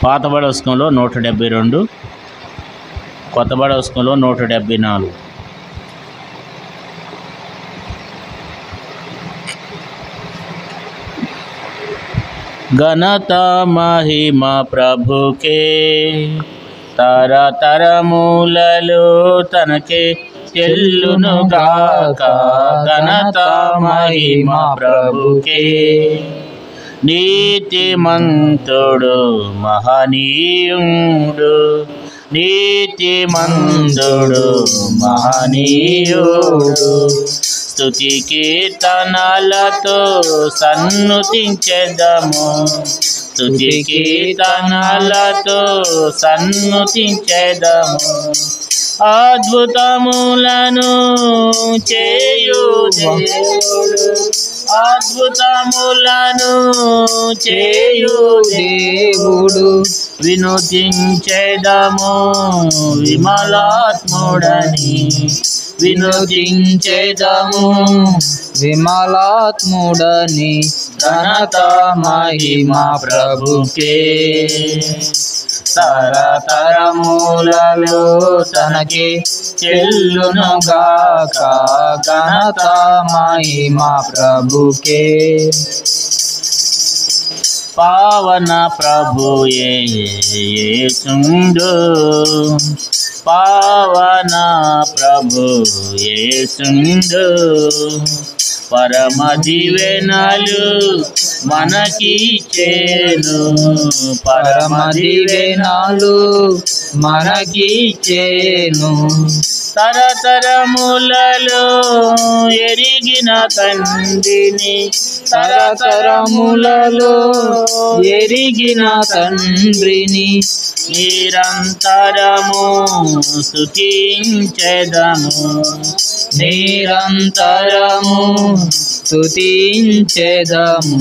పాత బడవస్కంలో 172, కొత్త బడవస్కంలో 174. ఘనత మహిమ ప్రభుకే, తరతరములలో తనకే చెల్లును గాక. ఘనత మహిమ ప్రభుకే. నీతిమంతుడు మహనీయుడు, నీతిమంతుడు మహనీయుడు. స్తుతి కీర్తనలతో సన్నుతించెదము, స్తుతి కీర్తనలతో సన్నుతించెదము. అద్భుతములను చేయు దేవుడు, అద్భుతములను చేయు దేవుడు. వినుతించెదము విమలాత్ముడని, వినుతించెదము విమలాత్ముడని. ఘనత మహిమ ప్రభుకే, తరతరములలో తనకే చెల్లును గాక. ఘనత మహిమ ప్రభుకే. పావన ప్రభు యేసుండు, పావన ప్రభు యేసుండు. పరమ దీవెనలు మనకిచ్చేను, పరమ దీవెనలు మనకిచ్చేను. తరతరములలో ఎరిగిన తండ్రిని, తరతరములలో ఎరిగిన తండ్రిని. నిరంతరము స్తుతించెదము, నిరంతరము స్తుతించెదము.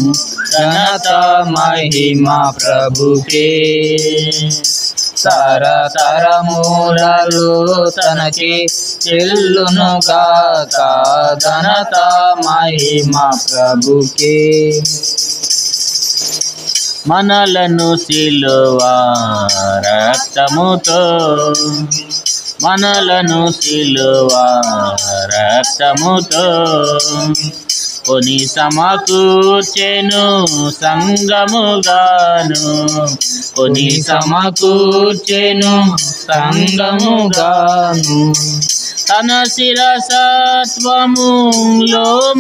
ఘనత మహిమ ప్రభుకే, తరతరములలో తనకే చెల్లును గాక. ఘనత మహిమ ప్రభుకే. మనలను సిలువ రక్తముతో, మనలను సిలువ రక్తముతో కొని సమకూర్చెను సంగముగాను, కొని సమకూర్చెను సంగముగాను. తన శిరసత్వములో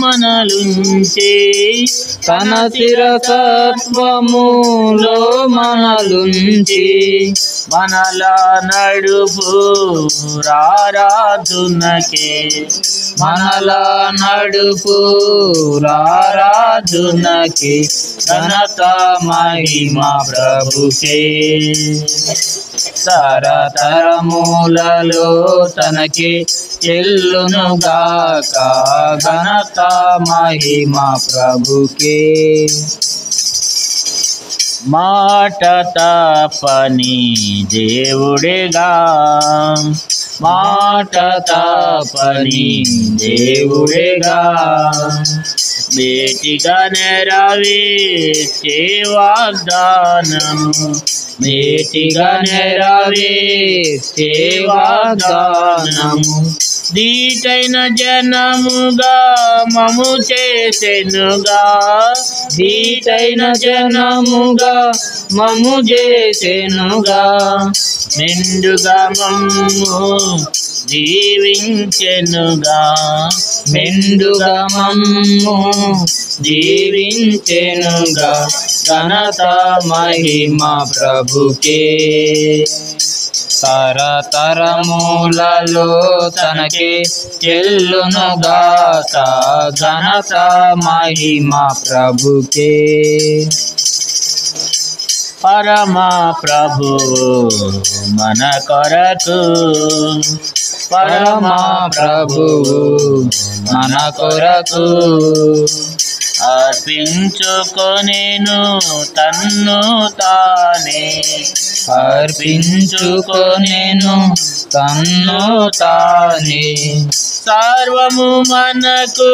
మనలుంచి, తన శిరసత్వములో మనలుంచి. మనలా నడుపు రారాధునకే, మనలా నడుపు రారాధునకే. ఘనత మహిమ ప్రభుకే, తరతరములలో తనకే చెల్లును గాక. ఘనత మహిమ ప్రభుకే. మాట తప్పని దేవుడేగా, మాట తప్పని దేవుడేగా. మేటిగా నెరవేర్చే వాగ్దానము, మేటిగా నెరవేర్చే వాగ్దానము. దీటైన జనముగా మము చేసెనుగా, దీటైన జనముగా మము చేసెనుగా. మెండుగా మమ్ము దీవించెనుగా, మెండుగా మమ్ము దీవించెనుగా. ఘనత మహిమ ప్రభుకే, తరతరములలో తనకే చెల్లును గాక. ఘనత మహిమ ప్రభుకే. పరమ ప్రభువు మన కొరకు, పరమ ప్రభువు మన కొరకు అర్పించుకొనెను తన్ను తానే, అర్పించుకొనెను తన్ను తానే. సర్వము మనకు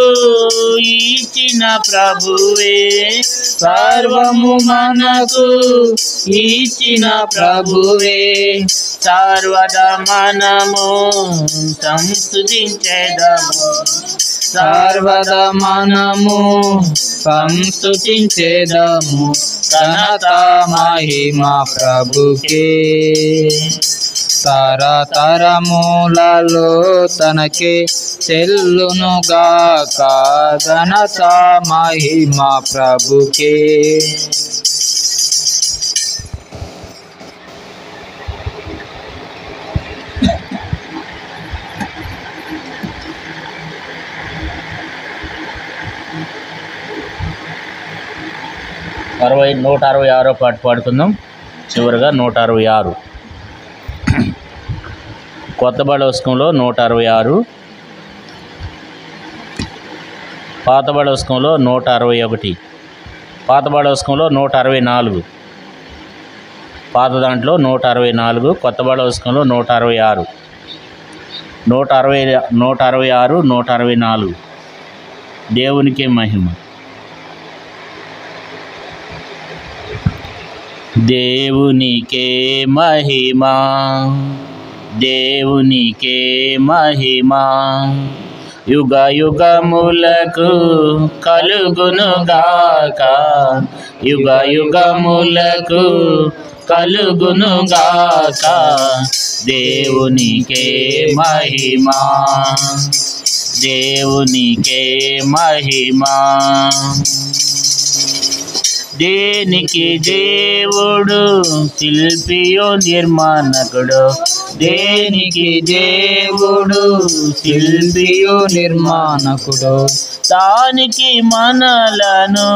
ఇచ్చిన ప్రభువే, సర్వము మనకు ఇచ్చిన ప్రభువే, సర్వదా మనము సంస్తుతించెదము, సర్వదా మనము సంస్తుతించెదము. ఘనత మహిమ ప్రభుకే, తరతరములలో తనకే చెల్లునుగాక. ఘనత మహిమ ప్రభుకే. అరవై 166 పాట పాడుకుందాం. చివరిగా 166 కొత్త బడవస్కంలో 166, పాత బడవస్కంలో 161, పాత బడవస్కంలో 164, పాత దాంట్లో 164, కొత్త బడవస్కంలో 166, 166, 164. దేవునికే మహిమ. దేవునికే మహిమా, దేవునికే మహిమా, యుగ యుగములకు కలుగునుగాక, యుగ యుగములకు కలుగునుగాక. దేవునికే మహిమా, దేవునికే మహిమా. దేనికి దేవుడు శిల్పియో నిర్మాణకుడు, దేనికి దేవుడు శిల్పియు నిర్మాణకుడు, దానికి మనలను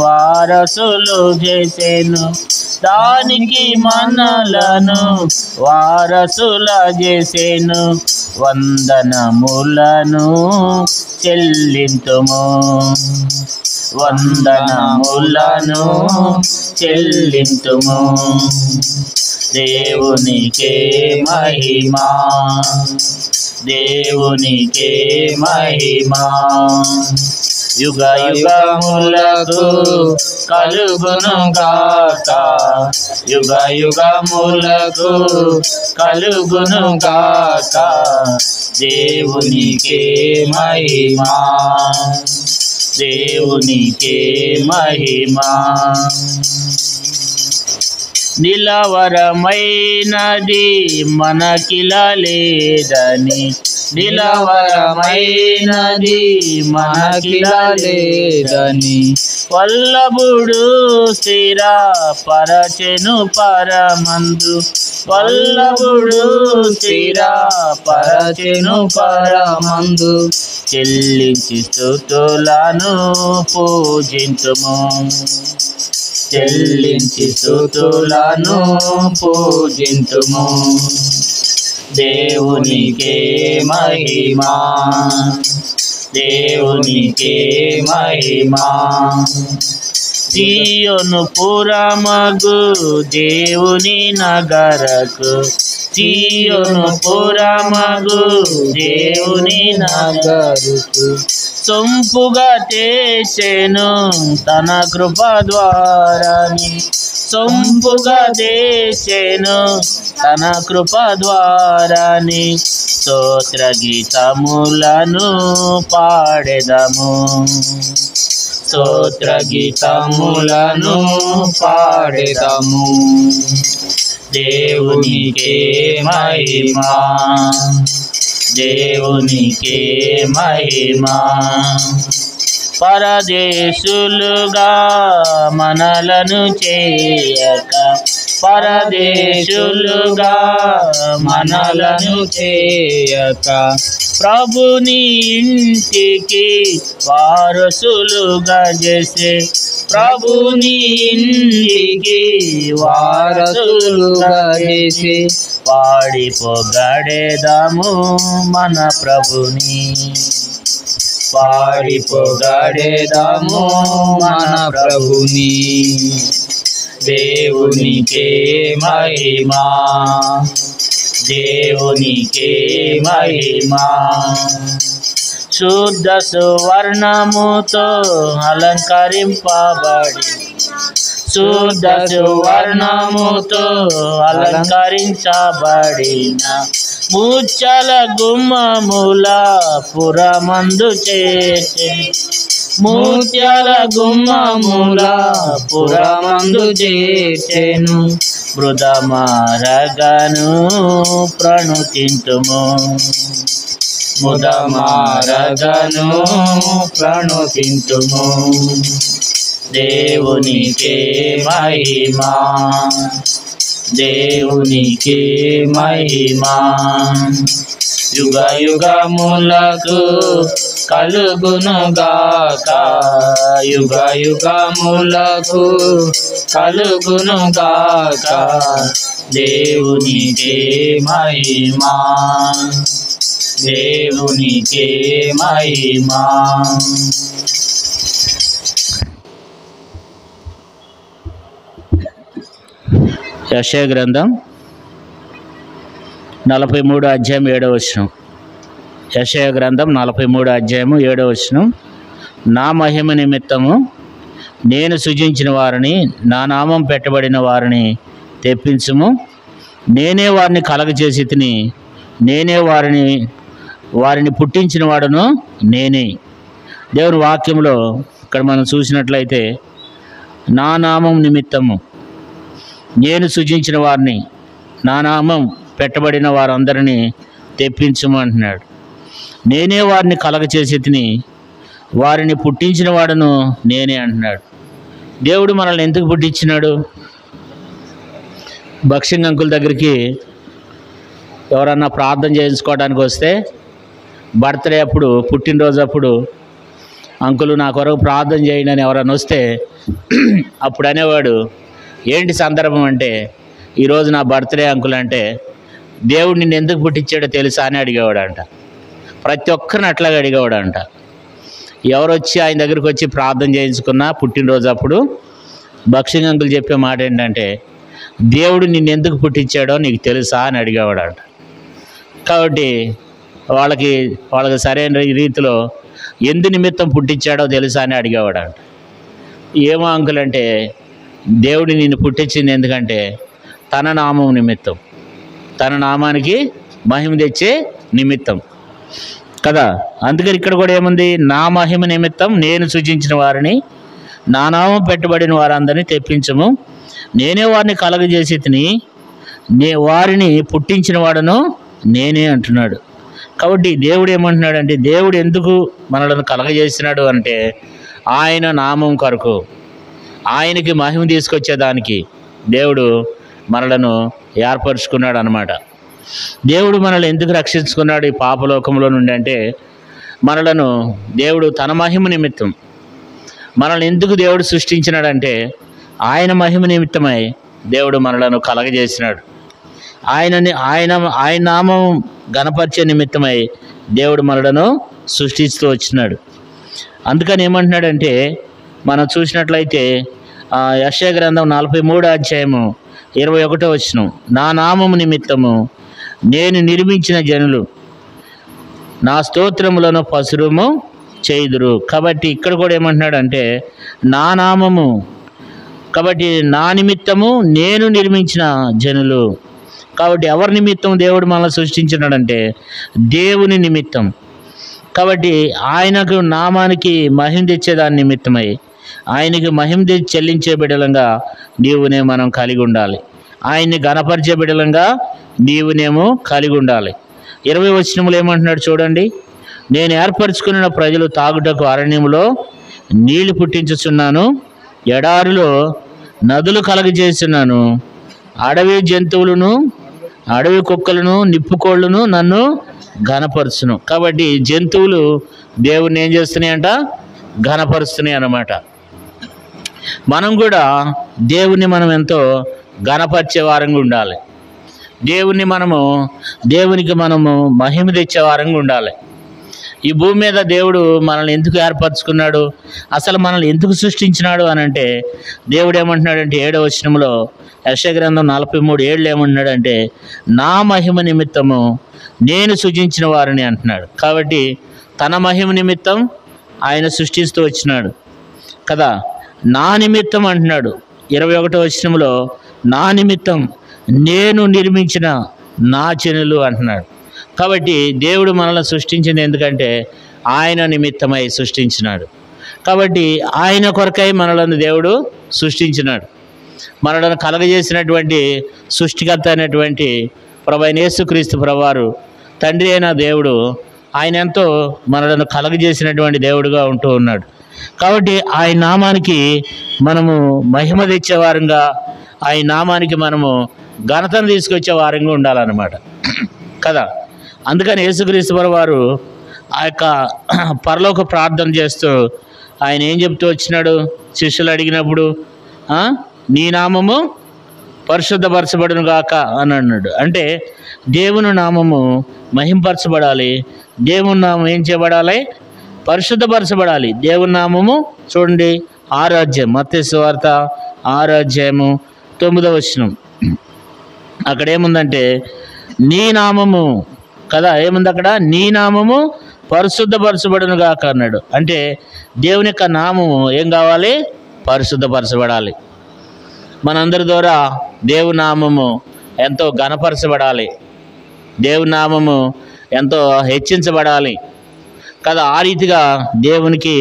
వారసులు చేసెను, దానికి మనలను వారసుల చేసెను. వందనములను చెల్లింతుము, వందనములను చెల్లింతుము. దేవునికే మహిమా, దేవునికే మహిమా, యుగ యుగములకు కలుగునుగాక, యుగ యుగములకు కలుగునుగాక. దేవునికే మహిమా, దేవునికే మహిమా. నిలవరమైనది మనకిలా లేదని, నిలవరమైనది మనకిలా లేదని, వల్లభుడు స్థిర పరచెను పరమందు, వల్లభుడు స్థిర పరచెను పరమందు. చెల్లించి స్తుతులను పూజింతుము, చెల్లించి స్తుతులను పూజింతుము. దేవునికే మహిమా, దేవునికే మహిమా. సియోను పురమగు దేవుని నగరకు, సియోను పురమగు దేవుని నగరుకు సొంపుగా తెచ్చెను తన కృప ద్వారాని, సొంపుగా తెచ్చెను తన కృప ద్వారాని. స్తోత్ర గీతములను పాడెదము, స్తోత్ర గీతములను పాడెదము. దేవునికే మహిమా, దేవునికే మహిమా. పరదేశులుగా మనలను చేయక, పరదేశులుగా మనలను చేయక, ప్రభుని ఇంటికి వారసులుగా చేసే, ప్రభుని ఇంటికి వారసులుగా చేసి. పాడి పొగడేదాము మన ప్రభుని, పాడి పొగడేదాము మన ప్రభుని. దేవునికే మహిమా, దేవునికే మహిమా. శుద్ధ సువర్ణముతో అలంకరింపబడి శుద్ధ సువర్ణముతో అలంకరించబడిన ముచ్చల గుమ్మముల పురమందు చేసే ముత్యాల గుమ్మముల పురమందు చేసెను మృదమారగను ప్రణుతింతుము ముదమారగను ప్రణుతింతుము దేవునికే మహిమా దేవునికే మహిమా యుగ యుగములకు కలుగునుగాక యుగ యుగములకు కలుగునుగాక దేవునికే మహిమా దేవునికే మహిమా. యెషయా గ్రంథం 43 అధ్యాయం 7వ వచనం. యెషయా గ్రంథం 43 అధ్యాయము 7వ వచనం. నా మహిమ నిమిత్తము నేను సృజించిన వారిని, నా నామం పెట్టబడిన వారిని తెప్పించుము. నేనే వారిని కలగజేసి తిని, నేనే వారిని పుట్టించిన వాడును నేనే. దేవుని వాక్యంలో ఇక్కడ మనం చూసినట్లయితే నా నామం నిమిత్తము నేను సృజించిన వారిని, నా నామం పెట్టబడిన వారందరినీ తెప్పించము అంటున్నాడు. నేనే వారిని కలగచేసి తిని, వారిని పుట్టించిన వాడును నేనే అంటున్నాడు. దేవుడు మనల్ని ఎందుకు పుట్టించినాడు? భక్ష్యం అంకుల్ దగ్గరికి ఎవరన్నా ప్రార్థన చేయించుకోవడానికి వస్తే, బర్త్డే అప్పుడు, పుట్టినరోజు అప్పుడు, అంకులు నా కొరకు ప్రార్థన చేయండి అని ఎవరన్నా వస్తే అప్పుడు అనేవాడు, ఏంటి సందర్భం అంటే, ఈరోజు నా బర్త్డే అంకుల్ అంటే, దేవుడు నిన్ను ఎందుకు పుట్టించాడో తెలుసా అని అడిగేవాడంట. ప్రతి ఒక్కరిని అట్లాగే అడిగేవాడంట. ఎవరు వచ్చి ఆయన దగ్గరికి వచ్చి ప్రార్థన చేయించుకున్నా పుట్టినరోజు అప్పుడు భక్ష్యం అంకుల్ చెప్పే మాట ఏంటంటే, దేవుడు నిన్ను ఎందుకు పుట్టించాడో నీకు తెలుసా అని అడిగేవాడంట. కాబట్టి వాళ్ళకి సరైన రీతిలో ఎందు నిమిత్తం పుట్టించాడో తెలుసా అని అడిగేవాడంట. ఏమో అంకుల్ అంటే, దేవుడు నిన్ను పుట్టించింది ఎందుకంటే తన నామం నిమిత్తం, తన నామానికి మహిమ తెచ్చే నిమిత్తం కదా. అందుకని ఇక్కడ కూడా ఏముంది, నా మహిమ నిమిత్తం నేను సృజించిన వారిని, నా నామం పెట్టబడిన వారందరినీ తెప్పించము. నేనే వారిని కలగజేసి తిని, వారిని పుట్టించిన వాడను నేనే అంటున్నాడు. కాబట్టి దేవుడు ఏమంటున్నాడంటే, దేవుడు ఎందుకు మనలను కలగజేసినాడు అంటే ఆయన నామం కొరకు, ఆయనకి మహిమ తీసుకొచ్చేదానికి దేవుడు మనలను ఏర్పరచుకున్నాడు అన్నమాట. దేవుడు మనల్ని ఎందుకు రక్షించుకున్నాడు ఈ పాపలోకంలో నుండి అంటే, మనలను దేవుడు తన మహిమ నిమిత్తం, మనల్ని ఎందుకు దేవుడు సృష్టించినాడంటే ఆయన మహిమ నిమిత్తమై దేవుడు మనలను కలగజేసినాడు. ఆయన నామం గణపరిచే నిమిత్తమై దేవుడు మనలను సృష్టిస్తూ వచ్చినాడు. అందుకని ఏమంటున్నాడంటే, మనం చూసినట్లయితే యెషయా గ్రంథం 43 అధ్యాయము 21వ వచనం, నా నామము నిమిత్తము నేను నిర్మించిన జనులు నా స్తోత్రములను పసురుము చేయుదురు. కాబట్టి ఇక్కడ కూడా ఏమంటున్నాడంటే నా నామము, కాబట్టి నా నిమిత్తము నేను నిర్మించిన జనులు. కాబట్టి ఎవరి నిమిత్తం దేవుడు మనల్ని సృష్టించినాడంటే దేవుని నిమిత్తం. కాబట్టి ఆయనకు నామానికి మహిమ తెచ్చేదాని నిమిత్తమై, ఆయనకి మహిమ తెచ్చి చెల్లించే బిడ్డలంగా నీవునే మనం కలిగి ఉండాలి. ఆయన్ని గణపరిచే బిడ్డలంగా నీవునేమో కలిగి ఉండాలి. 20వ వచనములు ఏమంటున్నాడు చూడండి, నేను ఏర్పరచుకున్న ప్రజలు తాగుటకు అరణ్యములో నీళ్లు పుట్టించుచున్నాను, ఎడారిలో నదులు కలగజేస్తున్నాను, అడవి జంతువులను, అడవి కుక్కలను, నిప్పుకోళ్ళను నన్ను ఘనపరుచును. కాబట్టి జంతువులు దేవుణ్ణి ఏం చేస్తున్నాయంట? ఘనపరుస్తున్నాయి అన్నమాట. మనం కూడా దేవుణ్ణి మనం ఎంతో ఘనపరిచే వారంగా ఉండాలి. దేవునికి మనము మహిమ తెచ్చే వారంగా ఉండాలి. ఈ భూమి మీద దేవుడు మనల్ని ఎందుకు ఏర్పరచుకున్నాడు, అసలు మనల్ని ఎందుకు సృష్టించినాడు అని అంటే, దేవుడు ఏమంటున్నాడంటే 7వ వచనంలో యెషయా గ్రంథం 43:7 ఏమంటున్నాడంటే, నా మహిమ నిమిత్తము నేను సృజించిన వారిని అంటున్నాడు. కాబట్టి తన మహిమ నిమిత్తం ఆయన సృష్టిస్తూ వచ్చినాడు కదా. నా నిమిత్తం అంటున్నాడు 21వ వచనంలో, నా నిమిత్తం నేను నిర్మించిన నా జనులు అంటున్నాడు. కాబట్టి దేవుడు మనల్ని సృష్టించింది ఎందుకంటే ఆయన నిమిత్తమై సృష్టించినాడు. కాబట్టి ఆయన కొరకై మనలను దేవుడు సృష్టించినాడు. మనలను కలగజేసినటువంటి సృష్టికర్త అయినటువంటి ప్రభువైన యేసుక్రీస్తు ప్రభువారు తండ్రి అయిన దేవుడు ఆయన ఎంతో మనలను కలగజేసినటువంటి దేవుడుగా ఉంటూ ఉన్నాడు. కాబట్టి ఆయన నామానికి మనము మహిమ తెచ్చేవారంగా, ఆయన నామానికి మనము ఘనతను తీసుకొచ్చే వారంగా ఉండాలన్నమాట కదా. అందుకని యేసుక్రీస్తు ప్రభువారు ఆ యొక్క పరలోక ప్రార్థన చేస్తూ ఆయన ఏం చెప్తూ వచ్చినాడు, శిష్యులు అడిగినప్పుడు నీ నామము పరిశుద్ధపరచబడును గాక అని అన్నాడు. అంటే దేవుని నామము మహింపరచబడాలి, దేవుని నామం ఏం చేయబడాలి, పరిశుద్ధపరచబడాలి. దేవుని నామము చూడండి 6వ అధ్యాయం మత్తయి సువార్త 6వ అధ్యాయము 9వ వచనం. అక్కడ ఏముందంటే నీ నామము కదా, ఏముంది అక్కడ, నీ నామము పరిశుద్ధపరచబడును గాక అన్నాడు. అంటే దేవుని యొక్క నామము ఏం కావాలి, పరిశుద్ధపరచబడాలి. మనందరి ద్వారా దేవుని నామము ఎంతో ఘనపరచబడాలి, దేవుని నామము ఎంతో హెచ్చించబడాలి కదా. ఆ రీతిగా దేవునికి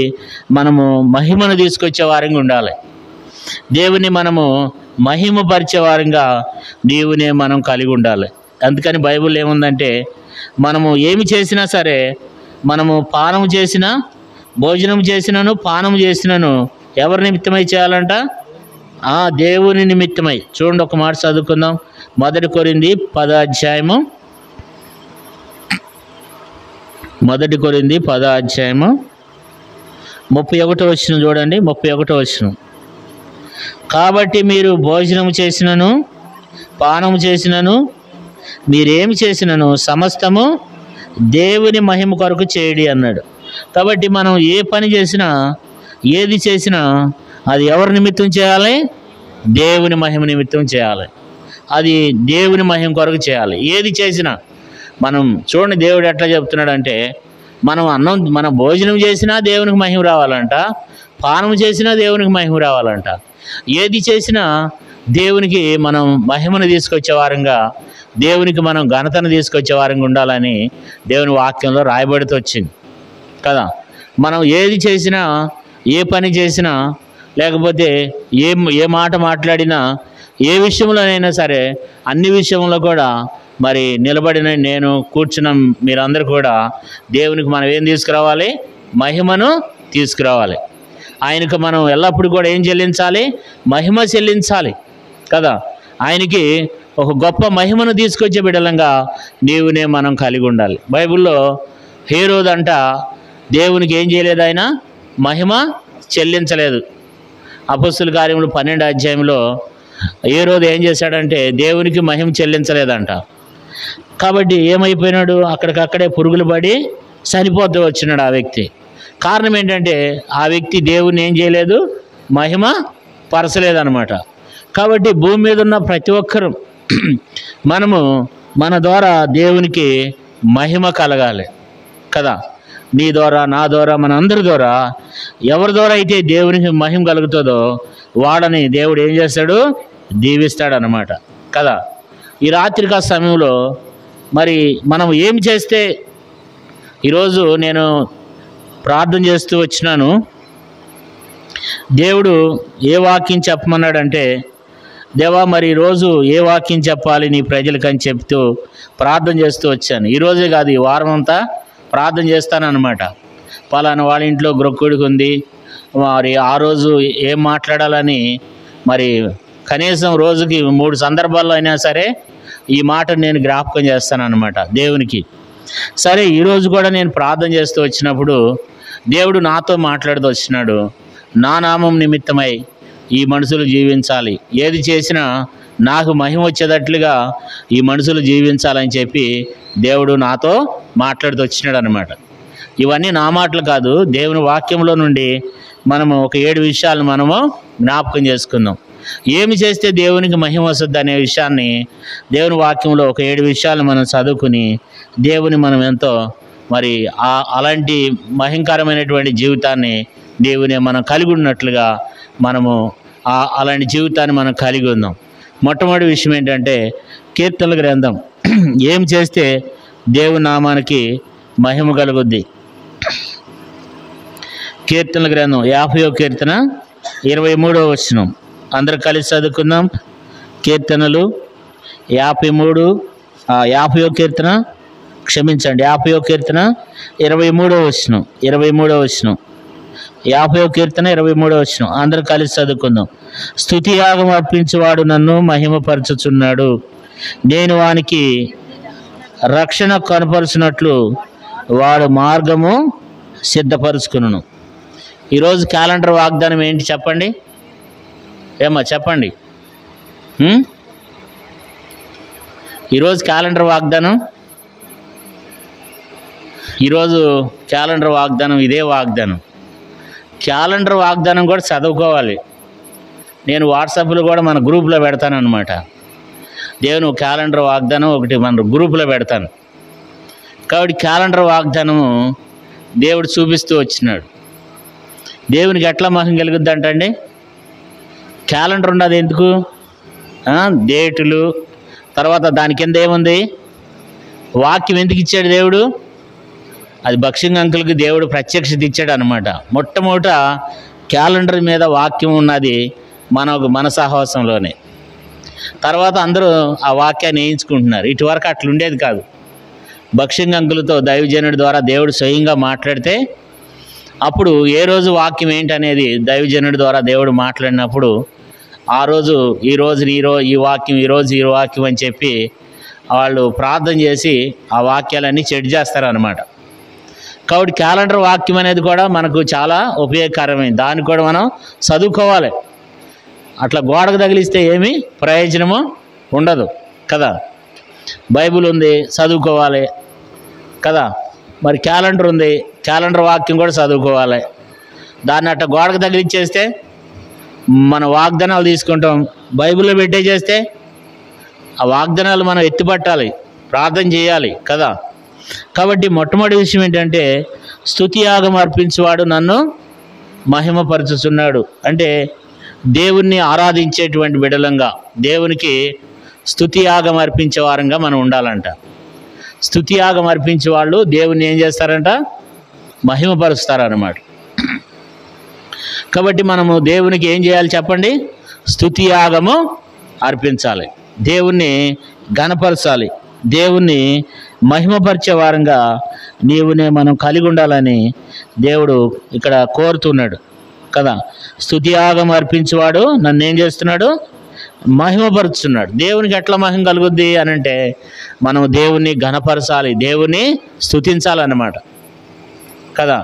మనము మహిమను తీసుకొచ్చే వారంగా ఉండాలి. దేవుని మనము మహిమపరిచే వారంగా దేవునే మనం కలిగి ఉండాలి. అందుకని బైబిల్ ఏముందంటే మనము ఏమి చేసినా సరే, మనము పానం చేసినా, భోజనం చేసినను, పానం చేసినను ఎవరి నిమిత్తమై చేయాలంట, దేవుని నిమిత్తమై. చూడండి ఒక మాట చదువుకుందాం. 1 కొరింథీ 10వ అధ్యాయము, 1 కొరింథీ 10వ అధ్యాయము 31వ వచనం చూడండి. 31వ వచనం, కాబట్టి మీరు భోజనం చేసినను, పానం చేసినను, మీరేమి చేసినను సమస్తము దేవుని మహిమ కొరకు చేయడి అన్నాడు. కాబట్టి మనం ఏ పని చేసినా, ఏది చేసినా అది ఎవరి నిమిత్తం చేయాలి, దేవుని మహిమ నిమిత్తం చేయాలి. అది దేవుని మహిమ కొరకు చేయాలి. ఏది చేసినా మనం చూడండి, దేవుడు ఎట్లా చెప్తున్నాడంటే మనం భోజనం చేసినా దేవునికి మహిమ రావాలంట, పానం చేసినా దేవునికి మహిమ రావాలంట. ఏది చేసినా దేవునికి మనం మహిమను తీసుకొచ్చే వారంగా, దేవునికి మనం ఘనతను తీసుకొచ్చే వారంగా ఉండాలని దేవుని వాక్యంలో రాయబడుతూ వచ్చింది కదా. మనం ఏది చేసినా, ఏ పని చేసినా, లేకపోతే ఏ మాట మాట్లాడినా, ఏ విషయంలోనైనా సరే, అన్ని విషయంలో కూడా మరి నిలబడిన నేను, కూర్చున్న మీరందరూ కూడా దేవునికి మనం ఏం తీసుకురావాలి, మహిమను తీసుకురావాలి. ఆయనకు మనం ఎల్లప్పుడూ కూడా ఏం చెల్లించాలి, మహిమ చెల్లించాలి కదా. ఆయనకి ఒక గొప్ప మహిమను తీసుకొచ్చే బిడ్డలంగా దేవునే మనం కలిగి ఉండాలి. బైబిల్లో హేరోదు అంట దేవునికి ఏం చేయలేదు, ఆయన మహిమ చెల్లించలేదు. అపొస్తలుల కార్యములు 12వ అధ్యాయంలో హేరోదు ఏం చేశాడంటే దేవునికి మహిమ చెల్లించలేదంట. కాబట్టి ఏమైపోయినాడు, అక్కడికక్కడే పురుగులు పడి చనిపోతూ వచ్చినాడు ఆ వ్యక్తి. కారణం ఏంటంటే ఆ వ్యక్తి దేవుని ఏం చేయలేదు, మహిమ పరచలేదన్నమాట. కాబట్టి భూమి మీద ఉన్న ప్రతి ఒక్కరూ మనము మన ద్వారా దేవునికి మహిమ కలగాలి కదా. నీ ద్వారా, నా ద్వారా, మన అందరి ద్వారా, ఎవరి ద్వారా అయితే దేవునికి మహిమ కలుగుతుందో వాడని దేవుడు ఏం చేస్తాడు, దీవిస్తాడనమాట కదా. ఈ రాత్రికా సమయంలో మరి మనం ఏం చేస్తే, ఈరోజు నేను ప్రార్థన చేస్తూ వచ్చినాను, దేవుడు ఏ వాక్యం చెప్పమన్నాడంటే, దేవా మరి ఈరోజు ఏ వాక్యం చెప్పాలి నీ ప్రజలకని చెప్తూ ప్రార్థన చేస్తూ వచ్చాను. ఈరోజే కాదు, ఈ వారం అంతా ప్రార్థన చేస్తానన్నమాట. పలానా వాళ్ళ ఇంట్లో గ్రొక్కుడికి ఉంది, మరి ఆ రోజు ఏం మాట్లాడాలని, మరి కనీసం రోజుకి 3 సందర్భాల్లో అయినా సరే ఈ మాట నేను జ్ఞాపకం చేస్తానన్నమాట దేవునికి. సరే, ఈరోజు కూడా నేను ప్రార్థన చేస్తూ వచ్చినప్పుడు దేవుడు నాతో మాట్లాడుతూ వచ్చినాడు. నా నామం నిమిత్తమై ఈ మనుషులు జీవించాలి, ఏది చేసినా నాకు మహిమ వచ్చేటట్లుగా ఈ మనుషులు జీవించాలని చెప్పి దేవుడు నాతో మాట్లాడుతూ వచ్చినాడు అనమాట. ఇవన్నీ నా మాటలు కాదు, దేవుని వాక్యంలో నుండి మనము ఒక 7 విషయాలను మనము జ్ఞాపకం చేసుకుందాం. ఏమి చేస్తే దేవునికి మహిమ వస్తుంది అనే విషయాన్ని దేవుని వాక్యంలో ఒక 7 విషయాలు మనం చదువుకుని దేవుని మనం ఎంతో మరి అలాంటి మహింకరమైనటువంటి జీవితాన్ని దేవుని మనం కలిగి ఉన్నట్లుగా మనము అలాంటి జీవితాన్ని మనం కలిగి ఉందాం. మొట్టమొదటి విషయం ఏంటంటే కీర్తనల గ్రంథం ఏం చేస్తే దేవుని నామానికి మహిమ కలుగుద్ది. కీర్తనల గ్రంథం 50వ కీర్తన 23వ వచనం అందరూ కలిసి చదువుకుందాం. కీర్తనలు 50వ కీర్తన 50వ కీర్తన 23వ వచనం 50వ కీర్తన 23వ వచనం అందరూ కలిసి చదువుకుందాం. స్తుతియాగం అర్పించేవాడు నన్ను మహిమపరచుచున్నాడు, నేను వానికి రక్షణ కనపరుచినట్లు వాడు మార్గము సిద్ధపరుచుకును. ఈరోజు క్యాలెండర్ వాగ్దానం ఏంటి చెప్పండి? ఏమ్మా చెప్పండి. ఈరోజు క్యాలెండర్ వాగ్దానం, ఈరోజు క్యాలెండర్ వాగ్దానం ఇదే వాగ్దానం. క్యాలెండర్ వాగ్దానం కూడా చదువుకోవాలి. నేను వాట్సాప్లో కూడా మన గ్రూప్లో పెడతాను అనమాట. దేవుని క్యాలెండర్ వాగ్దానం ఒకటి మన గ్రూప్లో పెడతాను. కాబట్టి క్యాలెండర్ వాగ్దానము దేవుడు చూపిస్తూ వచ్చినాడు. దేవునికి ఎట్లా మహిమ కలుగుద్ది అంటండి? క్యాలెండర్ ఉన్నది ఎందుకు? డేటులు, తర్వాత దాని కింద ఏముంది? వాక్యం ఎందుకు ఇచ్చాడు దేవుడు? అది భక్సింగ్ అంకుల్కి దేవుడు ప్రత్యక్షత ఇచ్చాడు అనమాట. మొట్టమొదట క్యాలెండర్ మీద వాక్యం ఉన్నది మన సహవాసంలోనే. తర్వాత అందరూ ఆ వాక్యాన్ని వేయించుకుంటున్నారు. ఇటువరకు అట్లా ఉండేది కాదు. భక్సింగ్ అంకులతో దైవజనుడి ద్వారా దేవుడు స్వయంగా మాట్లాడితే అప్పుడు ఏ రోజు వాక్యం ఏంటనేది దైవజనుడి ద్వారా దేవుడు మాట్లాడినప్పుడు ఆ రోజు ఈ వాక్యం ఈ వాక్యం అని చెప్పి వాళ్ళు ప్రార్థన చేసి ఆ వాక్యాలన్నీ సెట్ చేస్తారనమాట. కాబట్టి క్యాలెండర్ వాక్యం అనేది కూడా మనకు చాలా ఉపయోగకరమైంది. దాన్ని కూడా మనం చదువుకోవాలి. అట్లా గోడకు తగిలిస్తే ఏమీ ప్రయోజనము ఉండదు కదా. బైబిల్ ఉంది, చదువుకోవాలి కదా. మరి క్యాలెండర్ ఉంది, క్యాలెండర్ వాక్యం కూడా చదువుకోవాలి. దాన్ని అట్లా గోడకు తగిలిచ్చేస్తే మన వాగ్దానాలు తీసుకుంటాం, బైబిల్లో పెట్టేసేస్తే ఆ వాగ్దానాలు మనం ఎత్తిపట్టాలి, ప్రార్థన చేయాలి కదా. కాబట్టి మొట్టమొదటి విషయం ఏంటంటే స్తుతియాగం అర్పించేవాడు నన్ను మహిమపరచుచున్నాడు. అంటే దేవుణ్ణి ఆరాధించేటువంటి బిడలంగా, దేవునికి స్తుతియాగం అర్పించే వారంగా మనం ఉండాలంట. స్తుతియాగం అర్పించే వాళ్ళు దేవుణ్ణి ఏం చేస్తారంట? మహిమపరుస్తారన్నమాట. కాబట్టి మనము దేవునికి ఏం చేయాలి చెప్పండి? స్తుతియాగము అర్పించాలి, దేవుణ్ణి ఘనపరచాలి, దేవుణ్ణి మహిమపరిచే వారంగా నీవునే మనం కలిగి ఉండాలని దేవుడు ఇక్కడ కోరుతున్నాడు కదా. స్తుతియాగం అర్పించేవాడు నన్ను ఏం చేస్తున్నాడు? మహిమపరుచున్నాడు. దేవునికి ఎట్లా మహిమ కలుగుద్ది అని అంటే మనం దేవుణ్ణి ఘనపరచాలి, దేవుణ్ణి స్తుతించాలన్నమాట కదా.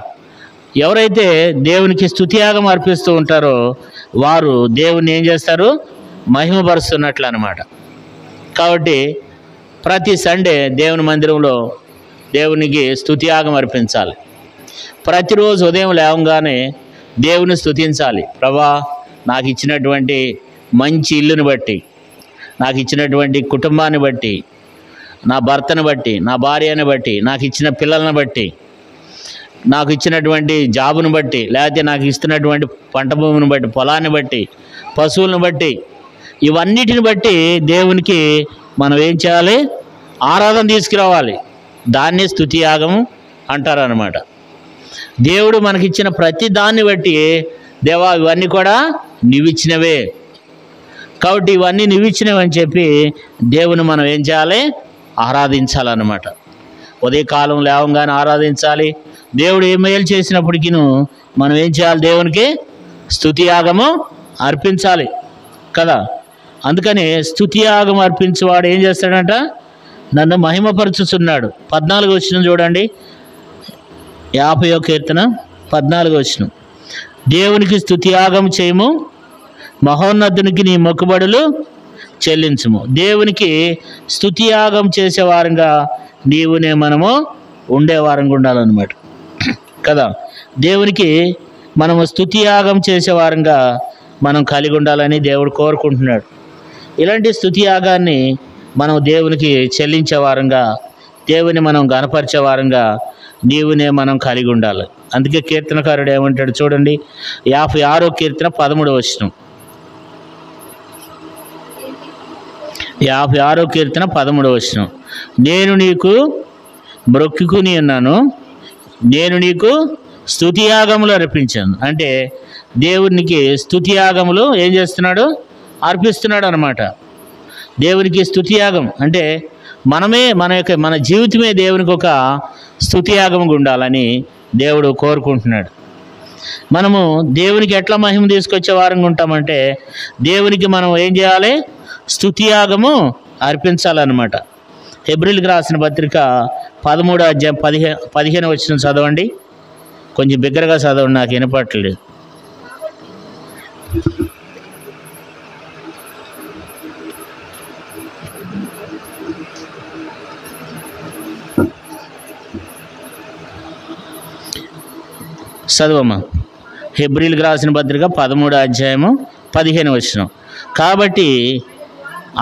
ఎవరైతే దేవునికి స్తుతియాగం అర్పిస్తూ ఉంటారో వారు దేవుణ్ణి ఏం చేస్తారు? మహిమపరుస్తున్నట్లు అన్నమాట. కాబట్టి ప్రతి సండే దేవుని మందిరంలో దేవునికి స్తుతియాగం అర్పించాలి. ప్రతిరోజు ఉదయం లేవగానే దేవుని స్తుతించాలి. ప్రభా, నాకు ఇచ్చినటువంటి మంచి ఇల్లుని బట్టి, నాకు ఇచ్చినటువంటి కుటుంబాన్ని బట్టి, నా భర్తను బట్టి, నా భార్యను బట్టి, నాకు ఇచ్చిన పిల్లలను బట్టి, నాకు ఇచ్చినటువంటి జాబును బట్టి, లేకపోతే నాకు ఇస్తున్నటువంటి పంట భూమిని బట్టి, పొలాన్ని బట్టి, పశువులను బట్టి, ఇవన్నిటిని బట్టి దేవునికి మనం ఏం చేయాలి? ఆరాధన తీసుకురావాలి. దాన్ని స్తుతియాగం అంటారనమాట. దేవుడు మనకిచ్చిన ప్రతి దాన్ని బట్టి దేవా ఇవన్నీ కూడా నీవిచ్చినవే, కాబట్టి ఇవన్నీ నీవిచ్చినవి అని చెప్పి దేవుని మనం ఏం చేయాలి? ఆరాధించాలన్నమాట. ఉదయకాలం లేవంగానే ఆరాధించాలి. దేవుడు ఏ మేలు చేసినప్పటికీ మనం ఏం చేయాలి? దేవునికి స్తుతియాగము అర్పించాలి కదా. అందుకని స్తుతియాగం అర్పించేవాడు ఏం చేస్తాడంట? నన్ను మహిమపరచుచున్నాడు. 14వ వచనం చూడండి, 50వ కీర్తన 14వ వచనం. దేవునికి స్తుతియాగం చేయము, మహోన్నతునికి నీ మొక్కుబడులు చెల్లించుము. దేవునికి స్తుతియాగం చేసేవారంగా నీవునే మనము ఉండేవారంగా ఉండాలన్నమాట కదా. దేవునికి మనము స్తుతియాగం చేసేవారంగా మనం కలిగి ఉండాలని దేవుడు కోరుకుంటున్నాడు. ఇలాంటి స్తుతియాగాన్ని మనం దేవునికి చెల్లించే వారంగా, దేవుని మనం గణపరిచే వారంగా నీవునే మనం కలిగి ఉండాలి. అందుకే కీర్తనకారుడు ఏమంటాడు చూడండి, 56వ కీర్తన 13వ వచనం. 56వ కీర్తన 13వ వచనం. నేను నీకు మ్రొక్కుని ఉన్నాను, నేను నీకు స్తుతియాగములు అర్పించాను. అంటే దేవునికి స్తుతియాగములు ఏం చేస్తున్నాడు? అర్పిస్తున్నాడు అన్నమాట. దేవునికి స్తుతియాగం అంటే మన జీవితమే దేవునికి ఒక స్తుతియాగంగా ఉండాలని దేవుడు కోరుకుంటున్నాడు. మనము దేవునికి ఎట్లా మహిమ తీసుకొచ్చే వారంగా ఉంటామంటే దేవునికి మనం ఏం చేయాలి? స్తుతియాగము అర్పించాలన్నమాట. హెబ్రీయులకు రాసిన పత్రిక 13వ అధ్యాయం 15వ వచనం చదవండి. కొంచెం బిగ్గరగా చదవండి, నాకు వినపట్లేదు. చదవమ్మా. హెబ్రీయులకు రాసిన పత్రిక 13వ అధ్యాయము 15వ వచనం. కాబట్టి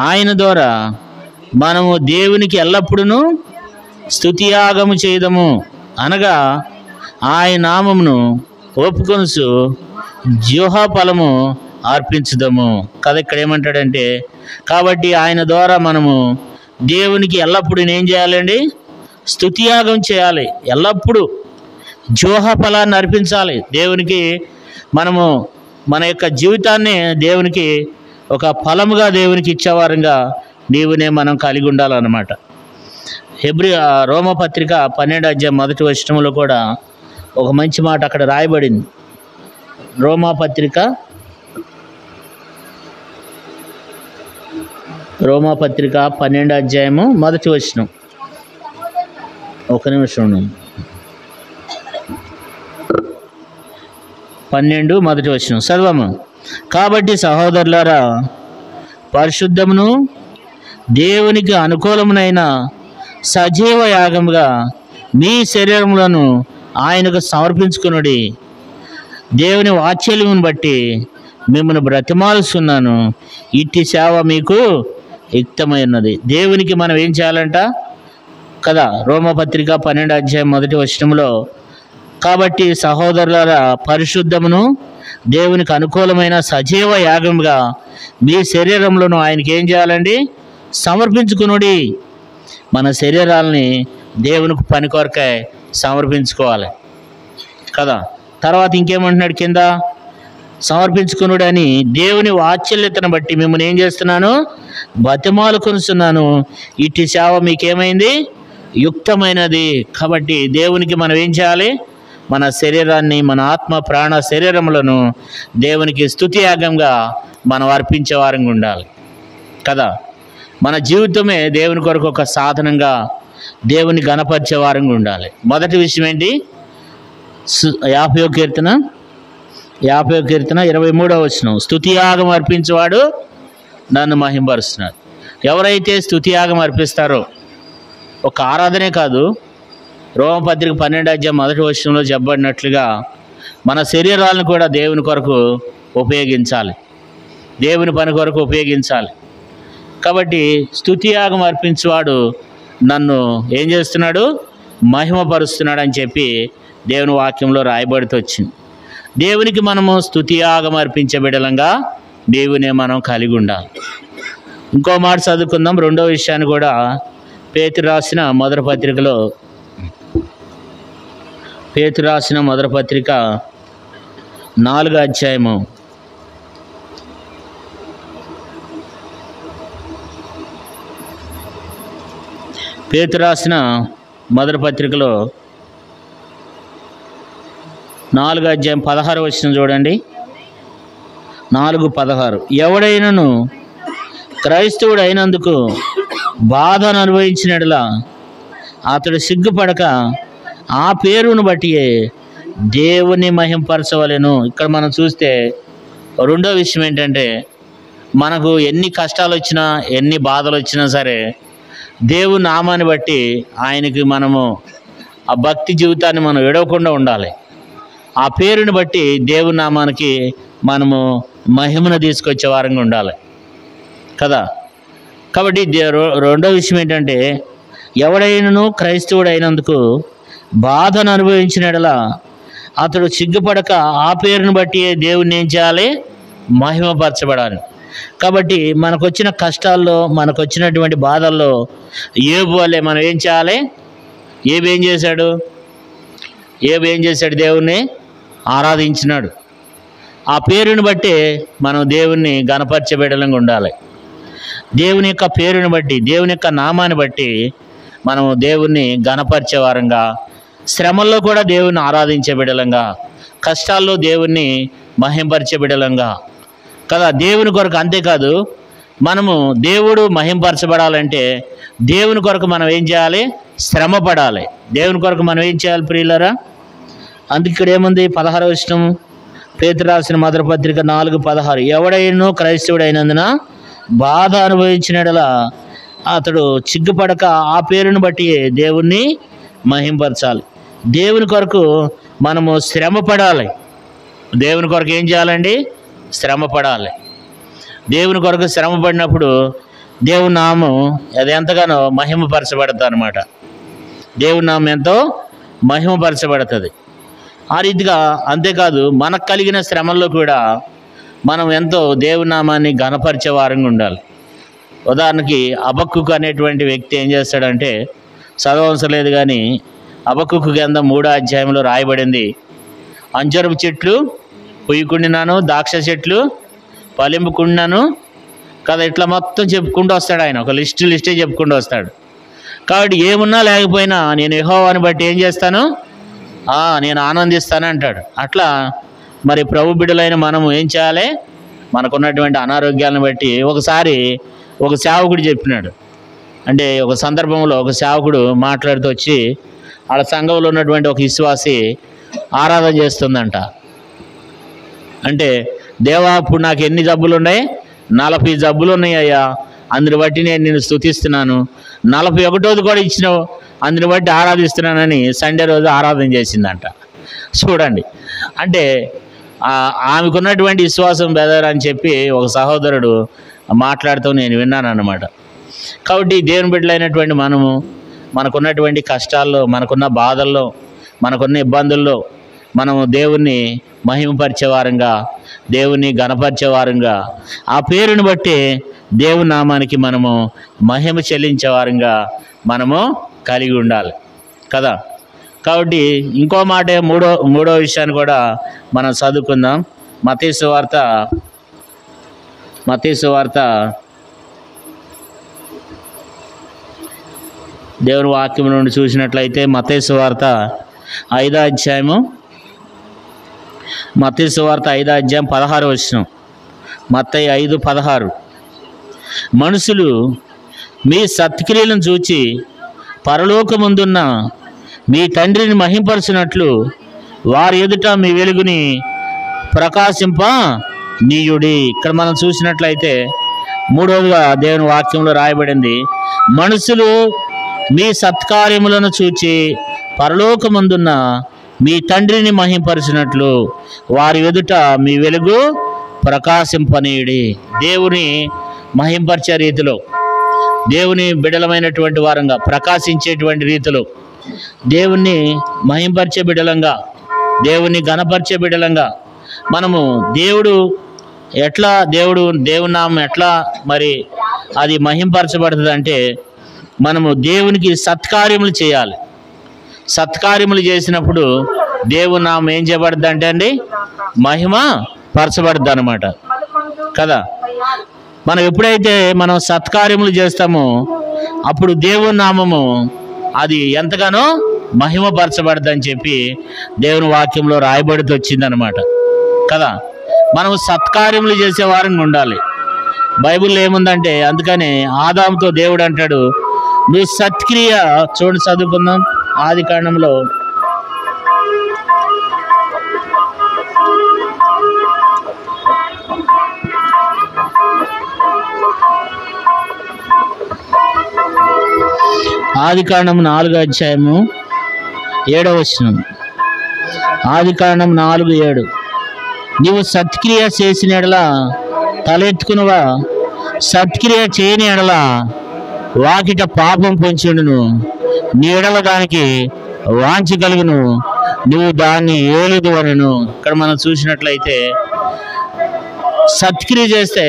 ఆయన ద్వారా మనము దేవునికి ఎల్లప్పుడూ స్తుతియాగము చేయదము, అనగా ఆయన నామమును ఒప్పుకొనుచు జీవఫలము అర్పించుదము కదా. ఇక్కడ ఏమంటాడంటే, కాబట్టి ఆయన ద్వారా మనము దేవునికి ఎల్లప్పుడూ ఏం చేయాలండి? స్తుతియాగం చేయాలి. ఎల్లప్పుడూ జోహ ఫలాన్ని అర్పించాలి దేవునికి. మనము మన యొక్క జీవితాన్ని దేవునికి ఒక ఫలముగా దేవునికి ఇచ్చేవారంగా నీవునే మనం కలిగి ఉండాలన్నమాట. రోమపత్రిక 12వ అధ్యాయం 1వ వచనంలో కూడా ఒక మంచి మాట అక్కడ రాయబడింది. రోమపత్రిక 12వ అధ్యాయము 1వ వచనం. ఒక నిమిషం 12 1వ వచనం చదవము. కాబట్టి సహోదరులారా, పరిశుద్ధమును దేవునికి అనుకూలమునైన సజీవ యాగముగా మీ శరీరములను ఆయనకు సమర్పించుకునుడి. దేవుని వాత్సల్యమును బట్టి మిమ్మల్ని బ్రతిమాలుస్తున్నాను, ఇట్టి సేవ మీకు యుక్తమైనది. దేవునికి మనం ఏం చేయాలంట కదా. రోమపత్రిక 12వ అధ్యాయం 1వ వచనంలో, కాబట్టి సహోదరులారా, పరిశుద్ధమును దేవునికి అనుకూలమైన సజీవ యాగంగా మీ శరీరంలోనూ ఆయనకి ఏం చేయాలండి? సమర్పించుకునుడి. మన శరీరాలని దేవునికి పని కొరకై సమర్పించుకోవాలి కదా. తర్వాత ఇంకేమంటున్నాడు కింద? సమర్పించుకునుడు అని దేవుని వాత్సల్యతను బట్టి మిమ్మల్ని ఏం చేస్తున్నాను? బతిమాలుకొనుస్తున్నాను, ఇట్టి సేవ మీకేమైంది? యుక్తమైనది. కాబట్టి దేవునికి మనం ఏం చేయాలి? మన శరీరాన్ని, మన ఆత్మ ప్రాణ శరీరములను దేవునికి స్తుతియాగంగా మనం అర్పించే వారంగా ఉండాలి కదా. మన జీవితమే దేవుని కొరకు ఒక సాధనంగా దేవుని గణపరిచే వారంగా ఉండాలి. మొదటి విషయం ఏంటి? 50వ కీర్తన 23వ వచనం. స్తుతియాగం అర్పించేవాడు నన్ను మహింపరుస్తున్నాడు. ఎవరైతే స్తుతియాగం అర్పిస్తారో, ఒక ఆరాధనే కాదు, రోమపత్రిక 12వ అధ్యాయం 1వ వచనంలో చెప్పబడినట్లుగా మన శరీరాలను కూడా దేవుని కొరకు ఉపయోగించాలి, దేవుని పని కొరకు ఉపయోగించాలి. కాబట్టి స్తుతియాగం అర్పించేవాడు నన్ను ఏం చేస్తున్నాడు? మహిమపరుస్తున్నాడు అని చెప్పి దేవుని వాక్యంలో రాయబడుతూ వచ్చింది. దేవునికి మనము స్తుతియాగం అర్పించే బిడ్డలంగా దేవునే మనం కలిగి ఉండాలి. ఇంకో మాట చదువుకుందాం. రెండో విషయాన్ని కూడా పేతురు రాసిన మొదటి పత్రికలో, పేతురు రాసిన మొదటి పత్రిక 4వ అధ్యాయము 4వ అధ్యాయం 16వ వచనం చూడండి. 4:16. ఎవడైనను క్రైస్తవుడు అయినందుకు బాధను అనుభవించినట్లా అతడు సిగ్గుపడక ఆ పేరును బట్టి దేవుని మహింపరచవలెను. ఇక్కడ మనం చూస్తే రెండో విషయం ఏంటంటే, మనకు ఎన్ని కష్టాలు వచ్చినా, ఎన్ని బాధలు వచ్చినా సరే దేవుని నామాన్ని బట్టి ఆయనకి మనము ఆ భక్తి జీవితాన్ని మనం విడవకుండా ఉండాలి. ఆ పేరుని బట్టి దేవుని నామానికి మనము మహిమను తీసుకొచ్చే వారంగా ఉండాలి కదా. కాబట్టి రెండో విషయం ఏంటంటే, ఎవడైనను క్రైస్తవుడు అయినందుకు బాధను అనుభవించిన యెడల అతడు సిగ్గుపడక ఆ పేరును బట్టి దేవుణ్ణి ఏం చేయాలి? మహిమపరచబడాలి. కాబట్టి మనకు వచ్చిన కష్టాల్లో, మనకు వచ్చినటువంటి బాధల్లో యోబు వల్లే మనం ఏం చేయాలి? యోబు ఏం చేశాడు? దేవుణ్ణి ఆరాధించినాడు. ఆ పేరుని బట్టి మనం దేవుణ్ణి గణపరిచే బిడ్డలంగా ఉండాలి. దేవుని యొక్క పేరుని బట్టి, దేవుని యొక్క నామాన్ని బట్టి మనం దేవుణ్ణి గణపరిచే వారంగా, శ్రమల్లో కూడా దేవుణ్ణి ఆరాధించే బిడ్డలంగా, కష్టాల్లో దేవుణ్ణి మహింపరిచే బిడ్డలంగా కదా. దేవుని కొరకు అంతేకాదు, మనము దేవుడు మహింపరచబడాలంటే దేవుని కొరకు మనం ఏం చేయాలి? శ్రమ పడాలి. దేవుని కొరకు మనం ఏం చేయాలి ప్రియులరా? అందుకే ఇక్కడ ఏముంది? 16వ వచనం, పేతురు రాసిన మొదటి పత్రిక 4:16, ఎవడైనను క్రైస్తవుడైనందున బాధ అనుభవించిన యెడల అతడు సిగ్గుపడక ఆ పేరును బట్టి దేవుణ్ణి మహింపరచాలి. దేవుని కొరకు మనము శ్రమ పడాలి. దేవుని కొరకు ఏం చేయాలండి? శ్రమ పడాలి. దేవుని కొరకు శ్రమ పడినప్పుడు దేవుని నామం అది ఎంతగానో మహిమపరచబడుతుంది అన్నమాట. దేవుని నామం ఎంతో మహిమపరచబడుతుంది. ఆ రీతిగా అంతేకాదు, మనకు కలిగిన శ్రమల్లో కూడా మనం ఎంతో దేవుని నామాన్ని ఘనపరిచే వారంగా ఉండాలి. ఉదాహరణకి హబక్కూకు అనేటువంటి వ్యక్తి ఏం చేస్తాడంటే, చదవవసరం లేదు కానీ హబక్కూకు గ్రంథం 3వ అధ్యాయంలో రాయబడింది, అంజరపు చెట్లు పుయ్యకుండినాను, ద్రాక్ష చెట్లు ఫలింపుకుండినాను కదా. ఇట్లా మొత్తం చెప్పుకుంటూ వస్తాడు ఆయన. ఒక లిస్టే చెప్పుకుంటూ వస్తాడు. కాబట్టి ఏమున్నా లేకపోయినా నేను యెహోవాని బట్టి ఏం చేస్తాను? నేను ఆనందిస్తాను అంటాడు. అట్లా మరి ప్రభు బిడ్డలైన మనము ఏం చేయాలి? మనకున్నటువంటి అనారోగ్యాలను బట్టి ఒకసారి ఒక సేవకుడు చెప్పినాడు. అంటే ఒక సందర్భంలో ఒక సేవకుడు మాట్లాడుతూ వచ్చి వాళ్ళ సంఘంలో ఉన్నటువంటి ఒక విశ్వాసి ఆరాధన చేస్తుందంట. అంటే దేవా, ఇప్పుడు నాకు ఎన్ని జబ్బులు ఉన్నాయి? 40 జబ్బులు ఉన్నాయి అయ్యా, అందుని బట్టి నేను నిన్ను స్తుతిస్తున్నాను. 41వ కూడా ఇచ్చినావు, అందుని బట్టి ఆరాధిస్తున్నానని సండే రోజు ఆరాధన చేసిందంట. చూడండి, అంటే ఆమెకున్నటువంటి విశ్వాసం బెదర్ అని చెప్పి ఒక సహోదరుడు మాట్లాడుతూ నేను విన్నాను అన్నమాట. కాబట్టి దేవుని బిడ్డలైనటువంటి మనము మనకున్నటువంటి కష్టాల్లో, మనకున్న బాధల్లో, మనకున్న ఇబ్బందుల్లో మనము దేవుణ్ణి మహిమపరిచే వారంగా, దేవుణ్ణి ఘనపరిచే వారంగా, ఆ పేరుని బట్టి దేవుని నామానికి మనము మహిమ చెల్లించే వారంగా మనము కలిగి ఉండాలి కదా. కాబట్టి ఇంకో మాట, మూడో విషయాన్ని కూడా మనం చదువుకుందాం. మత్తయి సువార్త దేవుని వాక్యం నుండి చూసినట్లయితే మత్తయి సువార్త 5వ అధ్యాయము, మత్తయి సువార్త 5వ అధ్యాయం 16వ వచనం. మత్తయి 5:16, మనుషులు మీ సత్క్రియలను చూచి పరలోకమందున్న మీ తండ్రిని మహింపరచినట్లు వారి ఎదుట మీ వెలుగుని ప్రకాశింప నీయుడి. ఇక్కడ మనం చూసినట్లయితే మూడవదిగా దేవుని వాక్యంలో రాయబడింది, మనుషులు మీ సత్కార్యములను చూచి పరలోకమందున్న మీ తండ్రిని మహింపరచినట్లు వారి ఎదుట మీ వెలుగు ప్రకాశింపనీయుడి. దేవుని మహింపరిచే రీతిలో, దేవుని బిడలమైనటువంటి వారంగా ప్రకాశించేటువంటి రీతిలో, దేవుణ్ణి మహింపరిచే బిడలంగా, దేవుని ఘనపరిచే బిడలంగా మనము దేవుని నామం ఎట్లా మరి అది మహింపరచబడుతుంది అంటే, మనము దేవునికి సత్కార్యములు చేయాలి. సత్కార్యములు చేసినప్పుడు దేవుని నామం ఏం చేయబడుద్ది అంటే అండి, మహిమ పరచబడుద్ది అన్నమాట కదా. మనం ఎప్పుడైతే మనం సత్కార్యములు చేస్తామో అప్పుడు దేవుని నామము అది ఎంతగానో మహిమపరచబడుద్ది అని చెప్పి దేవుని వాక్యంలో రాయబడుతూ వచ్చిందనమాట కదా. మనం సత్కార్యములు చేసే వారంగా ఉండాలి. బైబిల్లో ఏముందంటే, అందుకనే ఆదాముతో దేవుడు అంటాడు, నువ్వు సత్క్రియ చూడండి, చదువుకుందాం. ఆదికాండంలో 4వ అధ్యాయము 7వ వచనం. ఆదికాండం 4:7, నీవు సత్క్రియ చేసిన ఎడల తలెత్తుకునవా, సత్క్రియ చేయని ఎడల వాకిట పాపం పొంచుండును, నీ ఎడల దానికి వాంఛ కలుగును, నువ్వు దాన్ని ఏలుదు అనను. ఇక్కడ మనం చూసినట్లయితే సత్క్రియ చేస్తే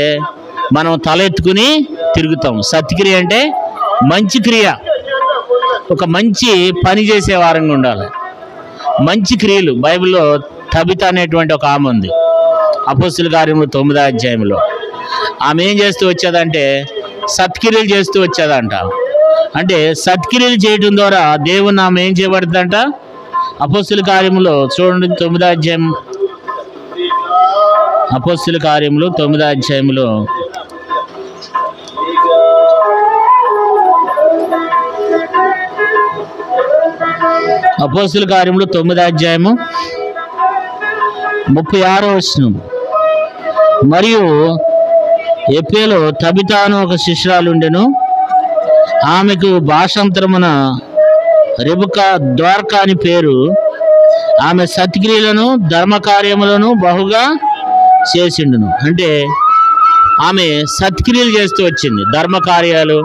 మనం తలెత్తుకుని తిరుగుతాం. సత్క్రియ అంటే మంచి క్రియ, ఒక మంచి పని చేసే వారంగా ఉండాలి. మంచి క్రియలు బైబిల్లో తబిత అనేటువంటి ఒక ఆమె ఉంది, అపోస్తుల కార్యములు 9వ అధ్యాయంలో. ఆమె ఏం చేస్తూ వచ్చేదంటే సత్క్రియలు చేస్తూ వచ్చేదంట. అంటే సత్క్రియలు చేయడం ద్వారా దేవుని ఆమె ఏం చేయబడుతుందంట. అపోస్తుల కార్యములో చూడండి 9వ అధ్యాయం, అపోస్తుల కార్యములు 9వ అధ్యాయంలో అపోస్తుల కార్యములు 9వ అధ్యాయము 36వ వచనం. మరియు ఎప్పేలో తబితాను ఒక శిష్యురాలుండెను, ఆమెకు భాషాంతరమున రెబుకా ద్వారకా అని పేరు. ఆమె సత్క్రియలను ధర్మకార్యములను బహుగా చేసిండును. అంటే ఆమె సత్క్రియలు చేస్తూ వచ్చింది, ధర్మకార్యాలు.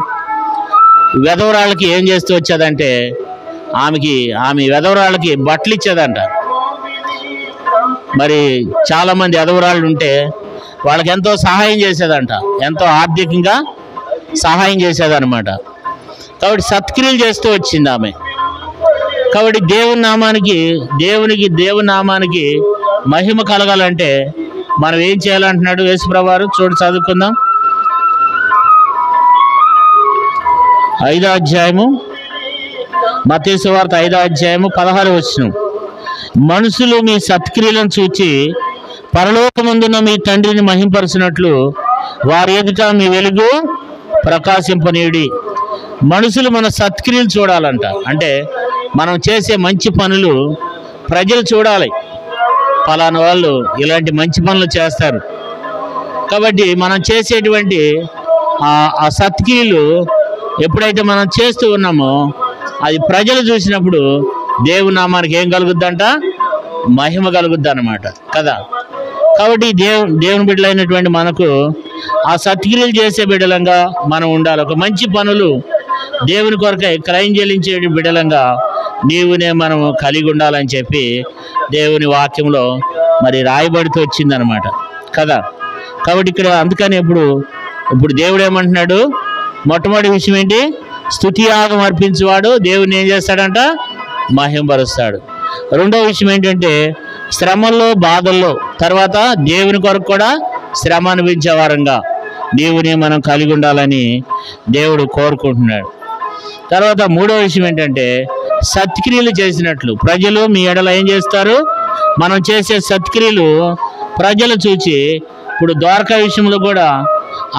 వెధవరాళ్ళకి ఏం చేస్తూ వచ్చేదంటే ఆమె వెధవరాళ్ళకి బట్టలు ఇచ్చేదంట. మరి చాలామంది వెధవరాళ్ళు ఉంటే వాళ్ళకి ఎంతో సహాయం చేసేదంట, ఎంతో ఆర్థికంగా సహాయం చేసేదన్నమాట. కాబట్టి సత్క్రియలు చేస్తూ వచ్చింది ఆమె. కాబట్టి దేవుని నామానికి మహిమ కలగాలంటే మనం ఏం చేయాలంటున్నాడు యేసుప్రభువు వారు. చదువుకుందాం 5వ అధ్యాయము, మత్తయి సువార్త 5వ అధ్యాయము 16వ వచనం. మనుషులు మీ సత్క్రియలను చూచి పరలోకమందున్న మీ తండ్రిని మహింపరచినట్లు వారి ఎదుట మీ వెలుగు ప్రకాశింపనీయుడి. మనుషులు మన సత్క్రియలు చూడాలంట. అంటే మనం చేసే మంచి పనులు ప్రజలు చూడాలి, పలానా వాళ్ళు ఇలాంటి మంచి పనులు చేస్తారు. కాబట్టి మనం చేసేటువంటి ఆ సత్క్రియలు ఎప్పుడైతే మనం చేస్తూ ఉన్నామో అది ప్రజలు చూసినప్పుడు దేవుని నామానికి ఏం కలుగుద్దంట, మహిమ కలుగుద్ది అన్నమాట కదా. కాబట్టి దేవుని బిడ్డలైనటువంటి మనకు ఆ సత్క్రియలు చేసే బిడ్డలంగా మనం ఉండాలి. ఒక మంచి పనులు దేవుని కొరకై క్రయం చెల్లించే బిడ్డలంగా నీవునే మనం కలిగి ఉండాలని చెప్పి దేవుని వాక్యంలో మరి రాయబడుతూ వచ్చిందనమాట కదా. కాబట్టి ఇక్కడ అందుకని ఇప్పుడు దేవుడు ఏమంటున్నాడు, మొట్టమొదటి విషయం ఏంటి, స్తుతియాగం అర్పించేవాడు దేవుని ఏం చేస్తాడంట, మహింపరుస్తాడు. రెండో విషయం ఏంటంటే శ్రమల్లో బాధల్లో తర్వాత దేవుని కొరకు కూడా శ్రమ అనుభవించే వారంగా దేవుని మనం కలిగి ఉండాలని దేవుడు కోరుకుంటున్నాడు. తర్వాత మూడో విషయం ఏంటంటే సత్క్రియలు చేసినట్లు ప్రజలు మీ ఎడల ఏం చేస్తారు, మనం చేసే సత్క్రియలు ప్రజలు చూచి, ఇప్పుడు ద్వారకా విషయంలో కూడా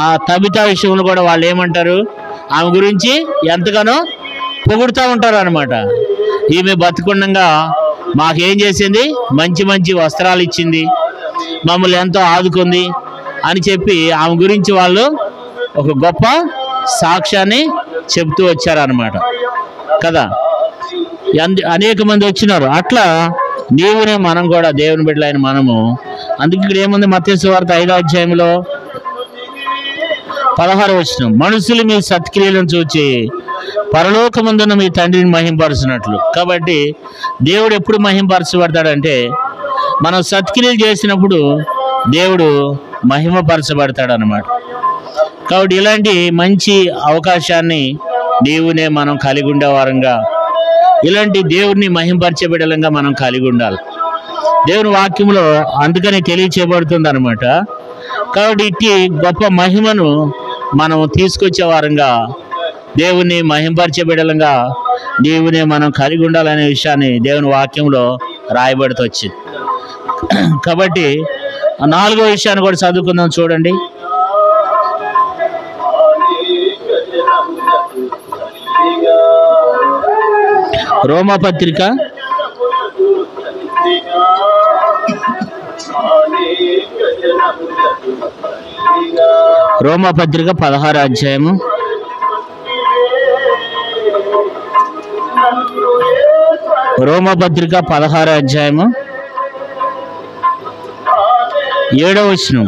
ఆ తబిత విషయంలో కూడా వాళ్ళు ఏమంటారు, ఆమె గురించి ఎంతగానో పొగుడుతూ ఉంటారు అనమాట. ఈమె బతుకుండగా మాకేం చేసింది, మంచి మంచి వస్త్రాలు ఇచ్చింది, మమ్మల్ని ఎంతో ఆదుకుంది అని చెప్పి ఆమె గురించి వాళ్ళు ఒక గొప్ప సాక్ష్యాన్ని చెప్తూ వచ్చారనమాట కదా. అనేక మంది వచ్చినారు. అట్లా నీవునే మనం కూడా దేవుని బిడ్డలైన మనము. అందుకే ఇక్కడ ఏముంది, మత్తయి సువార్త 5వ అధ్యాయంలో 16వ వచనం, మనుషులు మీ సత్క్రియలను చూచి పరలోకమందున్న మీ తండ్రిని మహింపరచినట్లు. కాబట్టి దేవుడు ఎప్పుడు మహింపరచబడతాడంటే మనం సత్క్రియలు చేసినప్పుడు దేవుడు మహిమపరచబడతాడు అన్నమాట. కాబట్టి ఇలాంటి మంచి అవకాశాన్ని నీవునే మనం కలిగి ఉండేవారంగా, ఇలాంటి దేవుడిని మహింపరిచే బిడ్డలంగా మనం కలిగి ఉండాలి. దేవుని వాక్యంలో అందుకని తెలియచేయబడుతుంది అనమాట. కాబట్టి ఇట్టి గొప్ప మహిమను మనం తీసుకొచ్చే వారంగా, దేవుని మహింపరిచే బిడ్డలంగా దేవునే మనం కలిగి ఉండాలనే విషయాన్ని దేవుని వాక్యంలో రాయబడుతూ వచ్చింది. కాబట్టి నాలుగో విషయాన్ని కూడా చదువుకుందాం. చూడండి, రోమాపత్రిక 16వ అధ్యాయము 16వ అధ్యాయము 7వ వచనం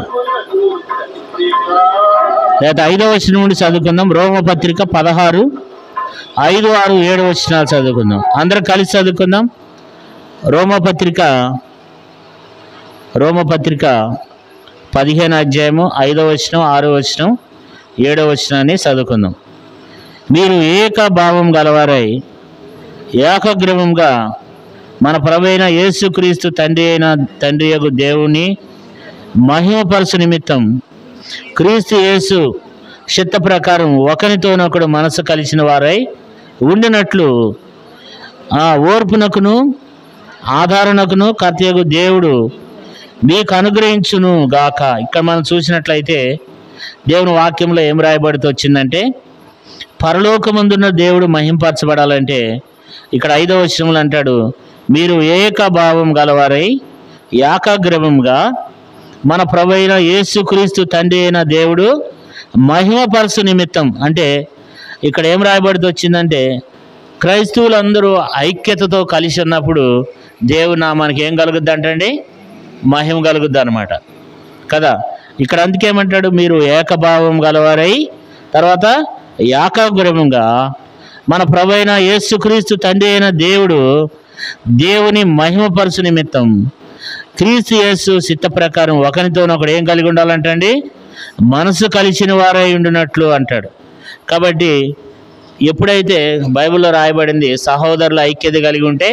లేదా 5వ వచనం నుండి చదువుకుందాం. రోమపత్రిక 16 5, 6, 7 వచనాలు చదువుకుందాం. అందరం కలిసి చదువుకుందాం. రోమపత్రిక 15 అధ్యాయము 5వ వచనం, 6వ వచనం, 7వ వచనాన్ని చదువుకుందాం. మీరు ఏకభావం గలవారై ఏకగ్రీవంగా మన ప్రభువైన యేసుక్రీస్తు తండ్రియగు దేవుని మహిమపరచు నిమిత్తం క్రీస్తు యేసు చిత్త ప్రకారం ఒకరితోనొకడు మనసు కలిసిన వారై ఉండినట్లు ఆ ఓర్పునకును ఆధారణకును కర్తయగు దేవుడు మీకు అనుగ్రహించును గాక. ఇక్కడ మనం చూసినట్లయితే దేవుని వాక్యంలో ఏం రాయబడుతూ వచ్చిందంటే, పరలోకమందున్న దేవుడు మహింపరచబడాలంటే ఇక్కడ 5వ వచనంలో అంటాడు, మీరు ఏకభావం గలవారై ఏకాగ్రవంగా మన ప్రభువైన యేసుక్రీస్తు తండ్రి అయిన దేవుడు మహిమపరచు నిమిత్తం. అంటే ఇక్కడ ఏం రాయబడుతూ వచ్చిందంటే, క్రైస్తవులందరూ ఐక్యతతో కలిసి ఉన్నప్పుడు దేవుని నామానికి ఏం కలుగుద్ది అంటండి? మహిమ కలుగుద్ది అనమాట కదా. ఇక్కడ అందుకేమంటాడు, మీరు ఏకభావం గలవారై, తర్వాత ఏకాగ్రవంగా మన ప్రభువైన యేసుక్రీస్తు తండ్రి అయిన దేవుడు దేవుని మహిమపరచు నిమిత్తం క్రీస్తు యేసు చిత్త ప్రకారం ఒకరితోనొకడు ఏం కలిగి ఉండాలంటండి? మనసు కలిసిన వారై ఉండినట్లు అంటాడు. కాబట్టి ఎప్పుడైతే బైబిల్లో రాయబడింది సహోదరుల ఐక్యత కలిగి ఉంటే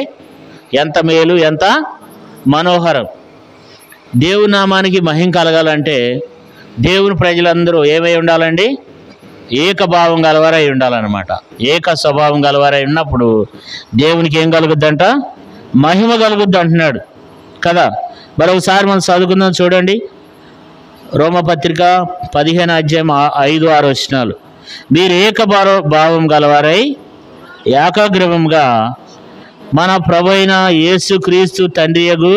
ఎంత మేలు, ఎంత మనోహరం. దేవుని నామానికి మహిమ కలగాలంటే దేవుని ప్రజలందరూ ఏమై ఉండాలండి? ఏకభావం గలవారై ఉండాలన్నమాట. ఏక స్వభావం గలవారై ఉన్నప్పుడు దేవునికి ఏం కలుగుద్దంట? మహిమ కలుగుద్ది అంటున్నాడు కదా. మరొకసారి మనం చదువుకుందాం, చూడండి. రోమపత్రిక 15 అధ్యాయం 5, 6 వచనాలు. మీరు ఏకభావం గలవారై ఏకాగ్రవంగా మన ప్రభువైన యేసుక్రీస్తు తండ్రియగు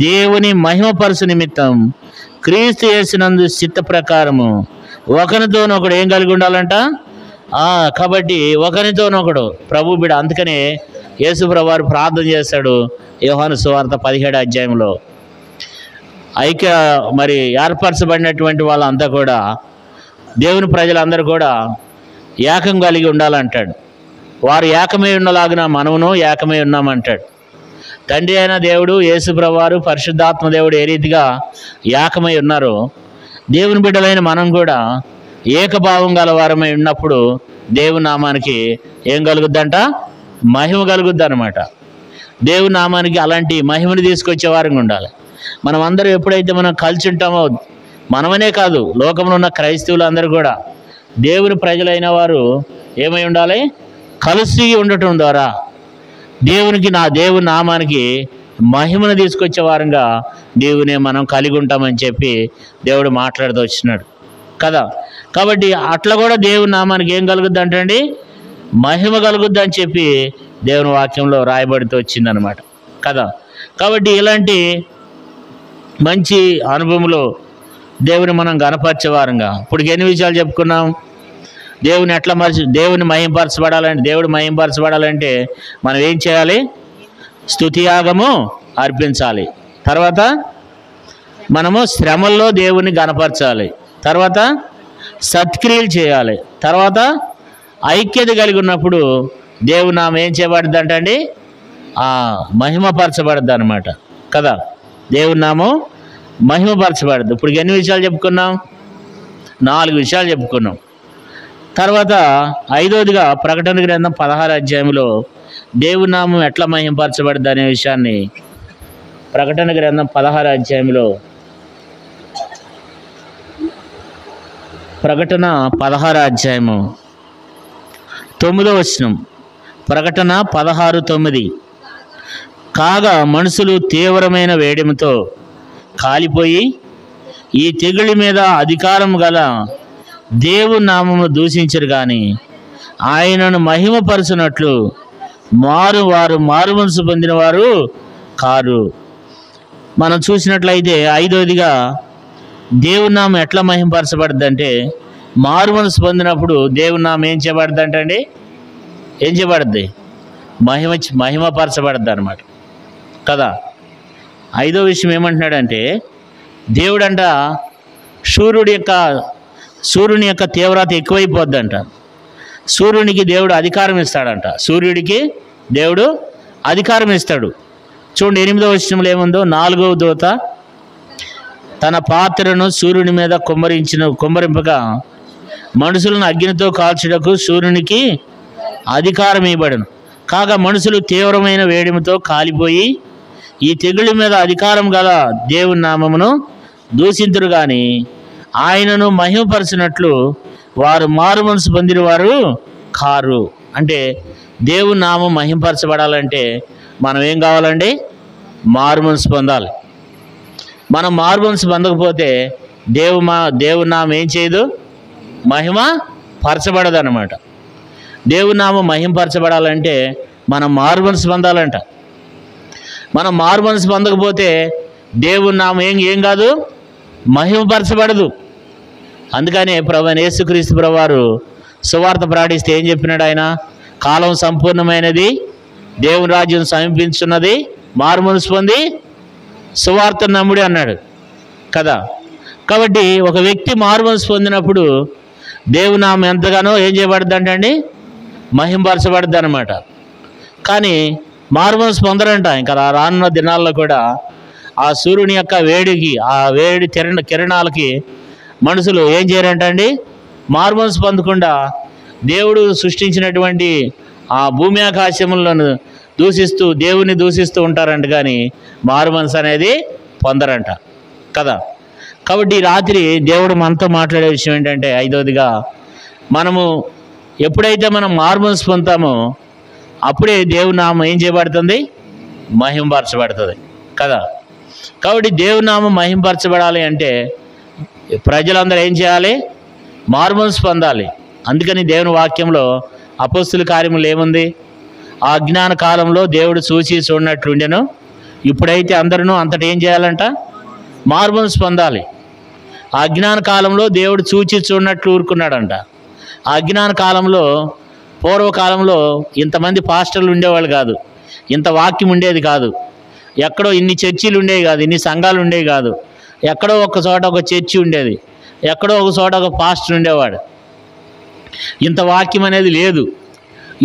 దేవుని మహిమపరచు నిమిత్తం క్రీస్తు యేసునందు చిత్త ప్రకారము ఒకరితోనొకడు ఏం కలిగి ఉండాలంట? కాబట్టి ఒకరితోనొకడు ప్రభు బిడ్డ. అందుకనే యేసు ప్రభువారు ప్రార్థన చేశాడు యోహాను సువార్త 17 అధ్యాయంలో. మరి ఏర్పరచబడినటువంటి వాళ్ళంతా కూడా, దేవుని ప్రజలందరూ కూడా ఏకం కలిగి ఉండాలంటాడు. వారు ఏకమై ఉన్నలాగున మనమును ఏకమై ఉన్నామంటాడు. తండ్రి అయిన దేవుడు, యేసు ప్రభువారు, పరిశుద్ధాత్మ దేవుడు ఏ రీతిగా ఏకమై ఉన్నారో, దేవుని బిడ్డలైన మనం కూడా ఏకభావం గలవారమై ఉన్నప్పుడు దేవుని నామానికి ఏం కలుగుద్దంట? మహిమ కలుగుద్ది అనమాట. దేవుని నామానికి అలాంటి మహిమను తీసుకొచ్చే వారంగా ఉండాలి. మనం అందరూ ఎప్పుడైతే మనం కలిసి ఉంటామో, మనమనే కాదు లోకంలో ఉన్న క్రైస్తవులు అందరూ కూడా దేవుని ప్రజలైన వారు ఏమై ఉండాలి? కలిసి ఉండటం ద్వారా దేవుని నామానికి మహిమను తీసుకొచ్చే వారంగా దేవునే మనం కలిగి ఉంటామని చెప్పి దేవుడు మాట్లాడుతూ వచ్చినాడు కదా. కాబట్టి అట్లా కూడా దేవుని నామానికి ఏం కలుగుద్ది అంటండి? మహిమ కలుగుద్ది అని చెప్పి దేవుని వాక్యంలో రాయబడుతూ వచ్చిందనమాట కదా. కాబట్టి ఇలాంటి మంచి అనుభవంలో దేవుని మనం గణపరిచే వారంగా ఇప్పుడు ఎన్ని విషయాలు చెప్పుకున్నాం. దేవుని మహింపరచబడాలంటే, దేవుడు మహింపరచబడాలంటే మనం ఏం చేయాలి? స్తుతియాగము అర్పించాలి. తర్వాత మనము శ్రమల్లో దేవుని గణపరచాలి. తర్వాత సత్క్రియలు చేయాలి. తర్వాత ఐక్యత కలిగి ఉన్నప్పుడు దేవుని నామం ఏం చేయబడుద్ది అంటండి? మహిమపరచబడుద్ది అనమాట కదా. దేవుని నామం మహిమపరచబడుద్ది. ఇప్పుడు ఎన్ని విషయాలు చెప్పుకున్నాం? 4 విషయాలు చెప్పుకున్నాం. తర్వాత 5వదిగా ప్రకటన గ్రంథం 16 అధ్యాయంలో దేవుని నామం ఎట్లా మహిమపరచబడుద్ది అనే విషయాన్ని ప్రకటన గ్రంథం 16 అధ్యాయంలో, ప్రకటన 16 అధ్యాయము 9వ వచనం. ప్రకటన 16:9. కాగా మనుషులు తీవ్రమైన వేడిమితో కాలిపోయి ఈ తెగుళ్ళ మీద అధికారం గల దేవుని నామమును దూషించరు కానీ ఆయనను మహిమపరచునట్లు వారు మారుమనసు పొందిన వారు కారు. మనం చూసినట్లయితే 5వదిగా దేవుని నామం ఎట్లా మహిమపరచబడుద్ది అంటే, మారుమనసు పొందినప్పుడు దేవుని నామం ఏం చేయబడుద్ది అంటండి? ఏం చేయబడుద్ది? మహిమపరచబడుద్ది అనమాట కదా. 5వ విషయం ఏమంటున్నాడంటే, దేవుడంట సూర్యుని యొక్క తీవ్రత ఎక్కువైపోద్దంట. సూర్యునికి దేవుడు అధికారం ఇస్తాడంట. సూర్యుడికి దేవుడు అధికారం ఇస్తాడు. చూడండి 8వ వచనంలో ఏముందో, 4వ దూత తన పాత్రను సూర్యుని మీద కుమ్మరింపగా మనుషులను అగ్నితో కాల్చుటకు సూర్యునికి అధికారం ఇవ్వబడును. కాగా మనుషులు తీవ్రమైన వేడిమితో కాలిపోయి ఈ తెగుళ్ళ మీద అధికారం గల దేవుని నామమును దూషింతురు గాని ఆయనను మహిమపరచినట్లు వారు మారుమనసు పొందిన వారు కారు. అంటే దేవుని నామం మహిమపరచబడాలంటే మనం ఏం కావాలండి? మారుమనసు పొందాలి. మనం మారుమనసు పొందకపోతే దేవుని నామం ఏం చేయదు? మహిమ పరచబడదు అన్నమాట. దేవుని నామం మహిమపరచబడాలంటే మనం మారుమనసు పొందాలంట. మనం మారుమనసు పొందకపోతే దేవుని నామం ఏం కాదు? మహిమపరచబడదు. అందుకనే ప్రభువైన యేసుక్రీస్తు ప్రభువారు సువార్త ప్రకటిస్తే ఏం చెప్పినాడు ఆయన? కాలం సంపూర్ణమైనది, దేవుని రాజ్యం సమీపించున్నది, మారుమనసు పొంది సువార్త నమ్ముడి అన్నాడు కదా. కాబట్టి ఒక వ్యక్తి మారుమనసు పొందినప్పుడు దేవుని నామం ఎంతగానో ఏం చేయబడుద్ది అంటే మహింపరచబడుద్ది అనమాట. కానీ మారుమనసు పొందరంట. ఇంకా రానున్న దినాల్లో కూడా ఆ సూర్యుని యొక్క వేడికి, ఆ వేడి కిరణాలకి మనుషులు ఏం చేయరంట అండి? మారుమనసు పొందకుండా దేవుడు సృష్టించినటువంటి ఆ భూమి ఆకాశములను దూషిస్తూ దేవుని దూషిస్తూ ఉంటారంట. కానీ మారుమనసు అనేది పొందరంట కదా. కాబట్టి రాత్రి దేవుడు మనతో మాట్లాడే విషయం ఏంటంటే, 5వదిగా మనము ఎప్పుడైతే మనం మారుమనసు పొందుతామో అప్పుడే దేవుని నామం ఏం చేయబడుతుంది? మహిమపరచబడుతుంది కదా. కాబట్టి దేవుని నామం మహిమపరచబడాలి అంటే ప్రజలందరూ ఏం చేయాలి? మారుమనసు పొందాలి. అందుకని దేవుని వాక్యంలో అపోస్తుల కార్యములు ఏముంది? ఆ అజ్ఞాన కాలంలో దేవుడు చూసి చూడనట్లుండెను, ఇప్పుడైతే అందరూ అంతటా ఏం చేయాలంట? మారుమనసు పొందాలి. ఆ అజ్ఞాన కాలంలో దేవుడు చూచి చూడనట్లు ఊరుకున్నాడంట. ఆ అజ్ఞాన కాలంలో, పూర్వకాలంలో ఇంతమంది పాస్టర్లు ఉండేవాళ్ళు కాదు, ఇంత వాక్యం ఉండేది కాదు, ఎక్కడో ఇన్ని చర్చిలు ఉండేవి కాదు, ఇన్ని సంఘాలు ఉండేవి కాదు. ఎక్కడో ఒక చోట ఒక చర్చి ఉండేది, ఎక్కడో ఒక చోట ఒక పాస్టర్ ఉండేవాడు. ఇంత వాక్యం అనేది లేదు.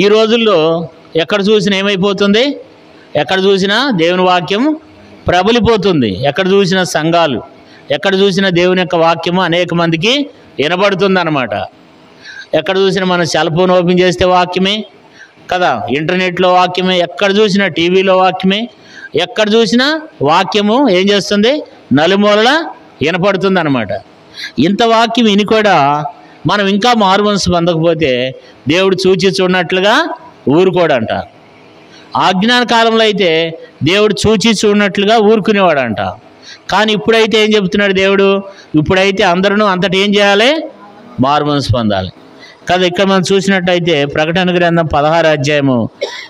ఈ రోజుల్లో ఎక్కడ చూసినా ఏమైపోతుంది? ఎక్కడ చూసినా దేవుని వాక్యం ప్రబలిపోతుంది. ఎక్కడ చూసినా సంఘాలు, ఎక్కడ చూసినా దేవుని యొక్క వాక్యము అనేక మందికి వినబడుతుంది అన్నమాట. ఎక్కడ చూసినా మనం సెల్ ఫోన్ ఓపెన్ చేస్తే వాక్యమే కదా, ఇంటర్నెట్లో వాక్యమే, ఎక్కడ చూసినా టీవీలో వాక్యమే, ఎక్కడ చూసినా వాక్యము ఏం చేస్తుంది? నలుమూలలా వినపడుతుంది అన్నమాట. ఇంత వాక్యం విని కూడా మనం ఇంకా మారుమనసు పొందకపోతే దేవుడు చూచి చూడనట్లుగా ఊరుకోడంట. ఆజ్ఞాన కాలంలో అయితే దేవుడు చూచి చూడనట్లుగా ఊరుకునేవాడంట. కానీ ఇప్పుడైతే ఏం చెప్తున్నాడు దేవుడు? ఇప్పుడైతే అందరూ అంతటా ఏం చేయాలి? మారుమనసు పొందాలి కదా. ఇక్కడ మనం చూసినట్టయితే ప్రకటన గ్రంథం 16వ అధ్యాయము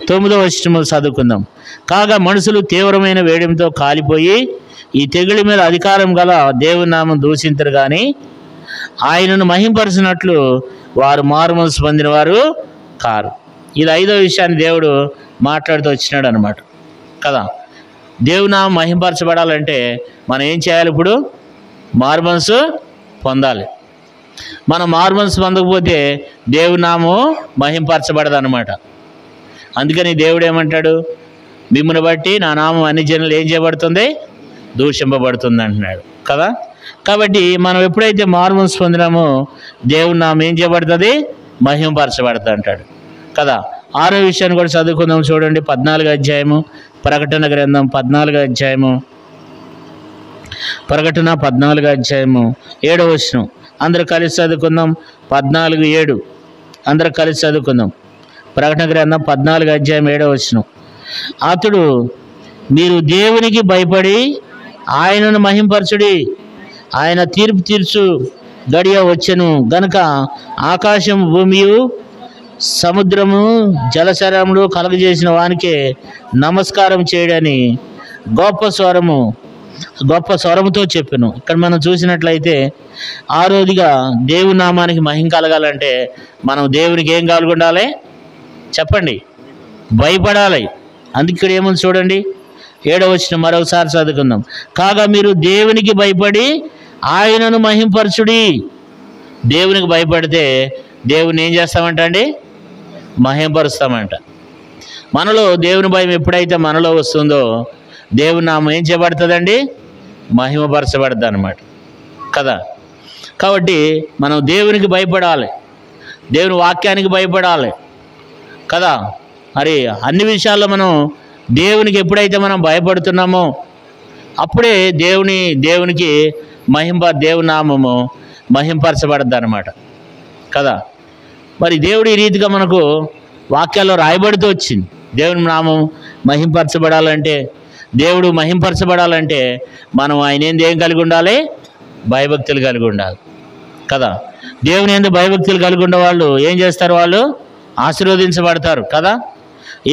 9వ వచనం చదువుకుందాం. కాగా మనుషులు తీవ్రమైన వేడిమితో కాలిపోయి ఈ తెగుళ్ళ మీద అధికారం గల దేవుని నామం దూషించరు కానీ ఆయనను మహింపరచినట్లు వారు మారుమనసు పొందిన వారు కారు. ఇది 5వ విషయాన్ని దేవుడు మాట్లాడుతూ వచ్చినాడు అనమాట కదా. దేవుని నామం మహింపరచబడాలంటే మనం ఏం చేయాలి? ఇప్పుడు మారుమనసు పొందాలి. మనం మారుమనసు పొందకపోతే దేవుని నామం మహింపరచబడదు అనమాట. అందుకని దేవుడు ఏమంటాడు? మిమ్మల్ని బట్టి నా నామం అన్ని జనులు ఏం చేయబడుతుంది? దూషింపబడుతుంది అంటున్నాడు కదా. కాబట్టి మనం ఎప్పుడైతే మారుమనసు పొందినామో దేవుని నామం ఏం చేయబడుతుంది? మహింపరచబడుతుంది అంటాడు కదా. 6వ విషయాన్ని కూడా చదువుకుందాం. చూడండి 14వ అధ్యాయము ప్రకటన గ్రంథం 14వ అధ్యాయము, ప్రకటన 14వ అధ్యాయము 7వ వచనం. అందరూ కలిసి చదువుకుందాం. 14:7 అందరూ కలిసి చదువుకుందాం. ప్రకటన గ్రంథం 14వ అధ్యాయం 7వ వచనం. అతడు మీరు దేవునికి భయపడి ఆయనను మహింపరచుడి, ఆయన తీర్పు తీర్చు గడియ వచ్చెను గనుక ఆకాశం భూమియు సముద్రము జలచరములు కలగజేసిన వానికే నమస్కారం చేయడని గొప్ప స్వరముతో చెప్పెను. ఇక్కడ మనం చూసినట్లయితే 6వదిగా దేవుని నామానికి మహిమ కలగాలంటే మనం దేవునికి ఏం కలుగుండాలి? చెప్పండి, భయపడాలి. అందుకే ఇక్కడ ఏముంది చూడండి, 7వ వచనం మరొకసారి చదువుకుందాం. కాగా మీరు దేవునికి భయపడి ఆయనను మహింపరచుడి. దేవునికి భయపడితే దేవుని ఏం చేస్తామంట అండి? మహింపరుస్తామంట. మనలో దేవుని భయం ఎప్పుడైతే మనలో వస్తుందో దేవుని నామం ఏం చేయబడుతుందండి? మహిమపరచబడుతుంది అన్నమాట కదా. కాబట్టి మనం దేవునికి భయపడాలి, దేవుని వాక్యానికి భయపడాలి కదా. మరి అన్ని విషయాల్లో మనం దేవునికి ఎప్పుడైతే మనం భయపడుతున్నామో అప్పుడే దేవునికి దేవుని నామము మహింపరచబడద్దు అన్నమాట కదా. మరి దేవుడు ఈ రీతిగా మనకు వాక్యాల్లో రాయబడుతూ వచ్చింది. దేవుని నామం మహింపరచబడాలంటే, దేవుడు మహింపరచబడాలంటే మనం ఆయన ఏంది ఏం కలిగి ఉండాలి? భయభక్తులు కలిగి ఉండాలి కదా. దేవుని ఏంది భయభక్తులు కలిగి ఉండే వాళ్ళు ఏం చేస్తారు? వాళ్ళు ఆశీర్వదించబడతారు కదా.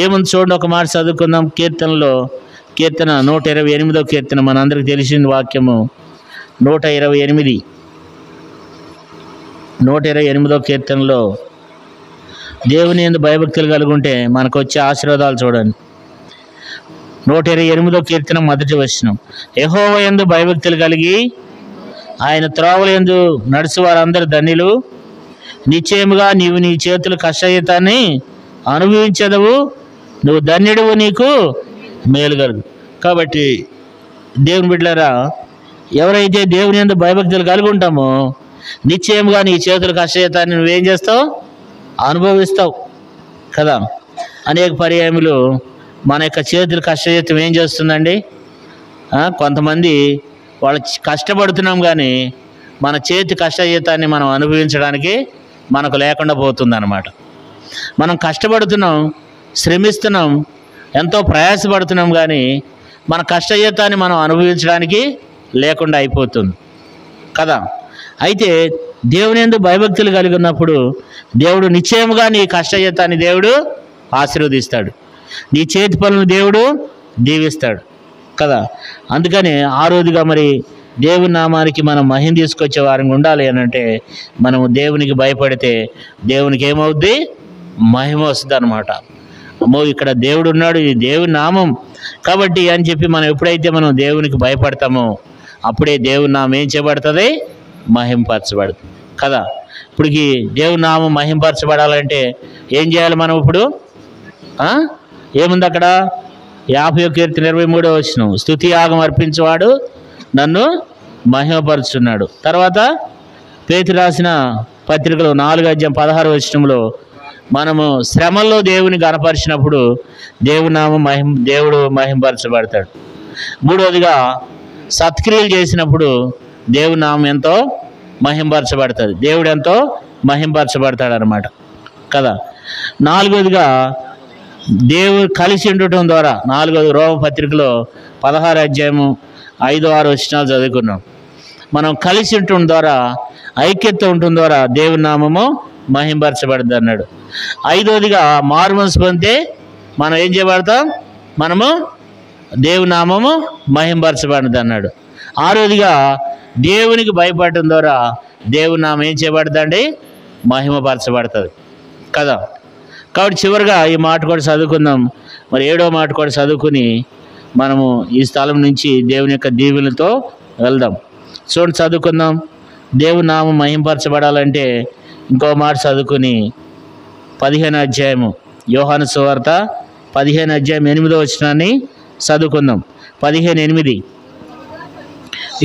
ఏముంది చూడండి, ఒక మాట చదువుకుందాం. కీర్తనలో కీర్తన 128వ కీర్తన, మనందరికి తెలిసిన వాక్యము. 128వ కీర్తనలో దేవుని యందు భయభక్తులు కలిగి ఉంటే మనకు వచ్చే ఆశీర్వాదాలు చూడండి. 128వ కీర్తన మొదటి వచనం, యెహోవా యందు భయభక్తులు కలిగి ఆయన త్రోవల యందు నడుచు వారందరూ ధన్యులు. నిశ్చయముగా నీవు నీ చేతుల కష్టయుతాన్ని అనుభవించదవు, నువ్వు ధన్యుడువు, నీకు మేలు కలుగు. కాబట్టి దేవుని బిడ్డలారా, ఎవరైతే దేవుని యందు భయభక్తులు కలిగి ఉంటామో నిశ్చయముగా నీ చేతుల కష్టయుతాన్ని నువ్వేం చేస్తావు? అనుభవిస్తావు కదా. అనేక పర్యాయములు మన యొక్క చేతుల కష్టయుతం ఏం చేస్తుందండి? కొంతమంది వాళ్ళు కష్టపడుతున్నాం కానీ మన చేతి కష్టయుతాన్ని మనం అనుభవించడానికి మనకు లేకుండా పోతుందన్నమాట. మనం కష్టపడుతున్నాం, శ్రమిస్తున్నాం, ఎంతో ప్రయాసపడుతున్నాం కానీ మన కష్టయుతాన్ని మనం అనుభవించడానికి లేకుండా అయిపోతుంది కదా. అయితే దేవుని యందు భయభక్తులు కలిగి ఉన్నప్పుడు దేవుడు నిశ్చయముగా నీ కష్టయుతాన్ని దేవుడు ఆశీర్వదిస్తాడు, నీ చేతి పనులను దేవుడు దీవిస్తాడు కదా. అందుకని ఆ రోజుగా మరి దేవుని నామానికి మనం మహిమ తీసుకొచ్చే వారంగా ఉండాలి అని అంటే మనము దేవునికి భయపడితే దేవునికి ఏమవుద్ది? మహిమ వస్తుంది అన్నమాట. అమ్మో, ఇక్కడ దేవుడు ఉన్నాడు, ఇది దేవుని నామం కాబట్టి అని చెప్పి మనం ఎప్పుడైతే మనం దేవునికి భయపడతామో అప్పుడే దేవుని నామం ఏం చేయబడుతుంది? మహింపరచబడుతుంది కదా. ఇప్పటికి దేవుని నామం మహింపరచబడాలంటే ఏం చేయాలి మనం ఇప్పుడు? ఏముంది అక్కడ? 50వ కీర్తన 23వ వచనం, స్తుతి యాగం అర్పించేవాడు నన్ను మహిమపరుచున్నాడు. తర్వాత పేతురు రాసిన పత్రికలో 4:16 వచనంలో మనము శ్రమల్లో దేవుని గణపరిచినప్పుడు దేవుని నామం దేవుడు మహింపరచబడతాడు. మూడవదిగా సత్క్రియలు చేసినప్పుడు దేవుని నామం ఎంతో మహింపరచబడుతుంది, దేవుడు ఎంతో మహింపరచబడతాడు అన్నమాట కదా. నాలుగవదిగా దేవుడు కలిసి ఉండటం ద్వారా, 4వ రోమ పత్రికలో 16వ అధ్యాయము 5-6 వచనాలు చదువుకున్నాం. మనం కలిసి ఉండటం ద్వారా, ఐక్యత ఉండటం ద్వారా దేవుని నామము మహింపరచబడుతుంది అన్నాడు. 5వదిగా మారుమనసు పొందితే మనం ఏం చేయబడతాం? మనము దేవుని నామము మహింపరచబడుతుంది అన్నాడు. 6వదిగా దేవునికి భయపడటం ద్వారా దేవుని నామం ఏం చేయబడుతుందండి? మహిమపరచబడుతుంది కదా. కాబట్టి చివరిగా ఈ మాట కూడా చదువుకుందాం. మరి 7వ మాట కూడా చదువుకుని మనము ఈ స్థలం నుంచి దేవుని యొక్క దీవెనలతో వెళ్దాం. చూడండి, చదువుకుందాం. దేవుని నామం మహింపరచబడాలంటే ఇంకో మాట చదువుకుని 15వ అధ్యాయము, యోహాను సువార్త 15వ అధ్యాయం 8వ వచనాన్ని చదువుకుందాం. 15:8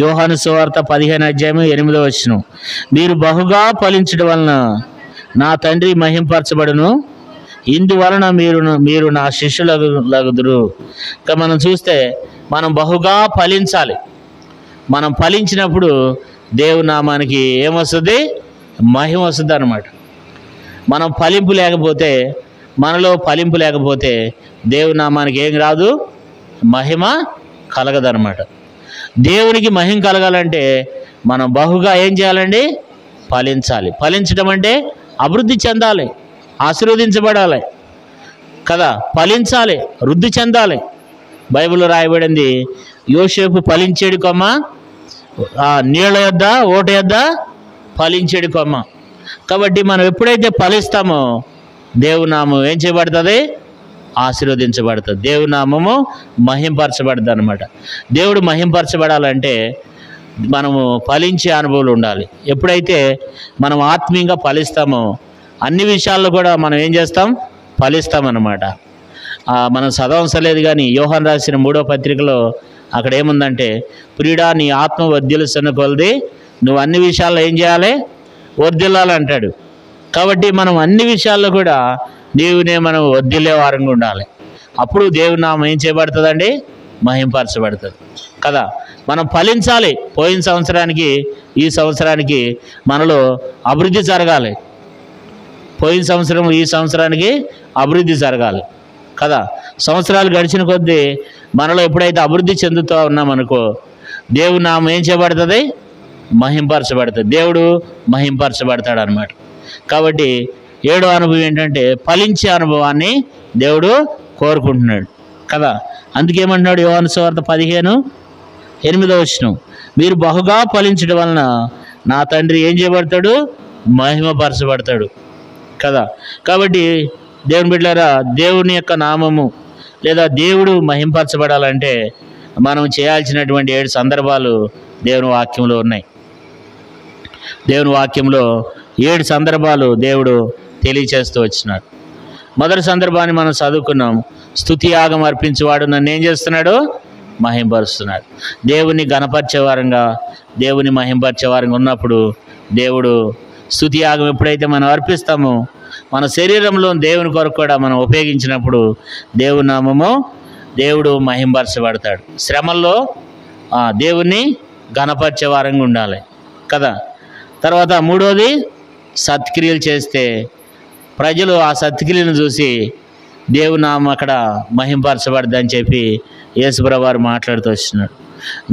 యోహాను సువార్త 15వ అధ్యాయం 8వ వచనం, మీరు బహుగా ఫలించడం వలన నా తండ్రి మహింపరచబడును, ఇందువలన మీరు నా శిష్యులగుదురు. ఇక మనం చూస్తే మనం బహుగా ఫలించాలి. మనం ఫలించినప్పుడు దేవుని నామానికి ఏమొస్తుంది? మహిమ వస్తుంది అన్నమాట. మనం ఫలింపు లేకపోతే, మనలో ఫలింపు లేకపోతే దేవుని నామానికి ఏం రాదు? మహిమ కలగదన్నమాట. దేవునికి మహిమ కలగాలంటే మనం బహుగా ఏం చేయాలండి? ఫలించాలి. ఫలించడం అంటే అభివృద్ధి చెందాలి, ఆశీర్వదించబడాలి కదా. ఫలించాలి, వృద్ధి చెందాలి. బైబిల్లో రాయబడింది, యోసేపు ఫలించేడు కొమ్మ, నీళ్ళ యొద్ద ఓట యొద్ద ఫలించేడు కొమ్మ. కాబట్టి మనం ఎప్పుడైతే ఫలిస్తామో దేవుని నామం ఏం చేయబడుతుంది? ఆశీర్వదించబడుతుంది. దేవుని నామము మహింపరచబడుతుంది అన్నమాట. దేవుడు మహింపరచబడాలంటే మనము ఫలించే అనుభవాలు ఉండాలి. ఎప్పుడైతే మనం ఆత్మీయంగా ఫలిస్తామో అన్ని విషయాల్లో కూడా మనం ఏం చేస్తాం? ఫలిస్తామన్నమాట. మనం చదవసలేదు కానీ యోహాను రాసిన 3వ పత్రికలో అక్కడ ఏముందంటే, ప్రియుడా నీ ఆత్మ వర్ధిల్లుతున్న కొలది నువ్వు అన్ని విషయాల్లో ఏం చేయాలి? వర్ధిల్లాలంటాడు. కాబట్టి మనం అన్ని విషయాల్లో కూడా దేవునే మనం వర్ధిల్లే వారంగా ఉండాలి. అప్పుడు దేవుని నామం ఏం చేయబడుతుందండి? మహింపరచబడుతుంది కదా. మనం ఫలించాలి. పోయిన సంవత్సరానికి ఈ సంవత్సరానికి మనలో అభివృద్ధి జరగాలి. పోయిన సంవత్సరం ఈ సంవత్సరానికి అభివృద్ధి జరగాలి కదా. సంవత్సరాలు గడిచిన కొద్దీ మనలో ఎప్పుడైతే అభివృద్ధి చెందుతూ ఉన్నామనుకో, దేవుని నామం ఏం చేయబడుతుంది? మహింపరచబడుతుంది. దేవుడు మహింపరచబడతాడు అన్నమాట. కాబట్టి 7వ అనుభవం ఏంటంటే, ఫలించే అనుభవాన్ని దేవుడు కోరుకుంటున్నాడు కదా. అందుకేమంటున్నాడు యోహాను సువార్త 15:8 మీరు బహుగా ఫలించడం వలన నా తండ్రి ఏం చేయబడతాడు? మహిమపరచబడతాడు కదా. కాబట్టి దేవుని బిడ్డలారా, దేవుని యొక్క నామము లేదా దేవుడు మహింపరచబడాలంటే మనం చేయాల్సినటువంటి 7 సందర్భాలు దేవుని వాక్యంలో ఉన్నాయి. దేవుని వాక్యంలో 7 సందర్భాలు దేవుడు తెలియచేస్తూ వచ్చినాడు. మొదటి సందర్భాన్ని మనం చదువుకున్నాం. స్తుతి యాగం అర్పించేవాడు నన్ను ఏం చేస్తున్నాడు? మహింపరుస్తున్నాడు. దేవుని గణపరిచేవారంగా, దేవుని మహింపరిచేవారంగా ఉన్నప్పుడు దేవుడు స్తుతి యాగం ఎప్పుడైతే మనం అర్పిస్తామో, మన శరీరంలో దేవుని కొరకు కూడా మనం ఉపయోగించినప్పుడు దేవుని నామము దేవుడు మహింపరచబడతాడు. శ్రమల్లో దేవుణ్ణి గణపరిచే వారంగా ఉండాలి కదా. తర్వాత 3వది సత్క్రియలు చేస్తే ప్రజలు ఆ సత్క్రియలను చూసి దేవుని నామం అక్కడ మహింపరచబడదని చెప్పి యేసుప్రభువు వారు మాట్లాడుతూ వస్తున్నాడు.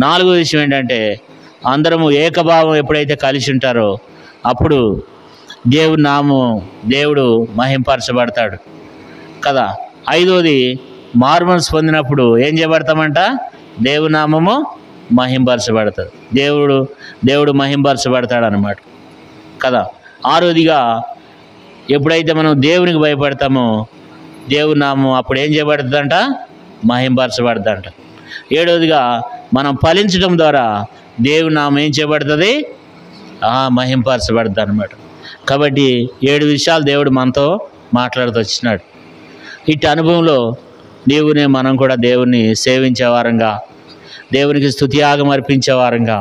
4వ విషయం ఏంటంటే, అందరము ఏకభావం ఎప్పుడైతే కలిసి ఉంటారో అప్పుడు దేవుని నామం దేవుడు మహింపరచబడతాడు కదా. 5వది మారుమనసు పొందినప్పుడు ఏం చేయబడతామంట? దేవుని నామము మహింపరచబడుతుంది. దేవుడు మహింపరచబడతాడు అన్నమాట కదా. 6వదిగా ఎప్పుడైతే మనం దేవునికి భయపడతామో దేవుని నామం అప్పుడు ఏం చేయబడుతుందంట? మహింపరచబడుతుందంట. 7వదిగా మనం ఫలించడం ద్వారా దేవుని నామం ఏం చేయబడుతుంది? మహింపరచబడుతుంది అన్నమాట. కాబట్టి 7 విషయాలు దేవుడు మనతో మాట్లాడుతూ వచ్చినాడు. ఇటు అనుభవంలో మనం కూడా దేవుణ్ణి సేవించే వారంగా, దేవునికి స్తుతియాగం అర్పించే వారంగా,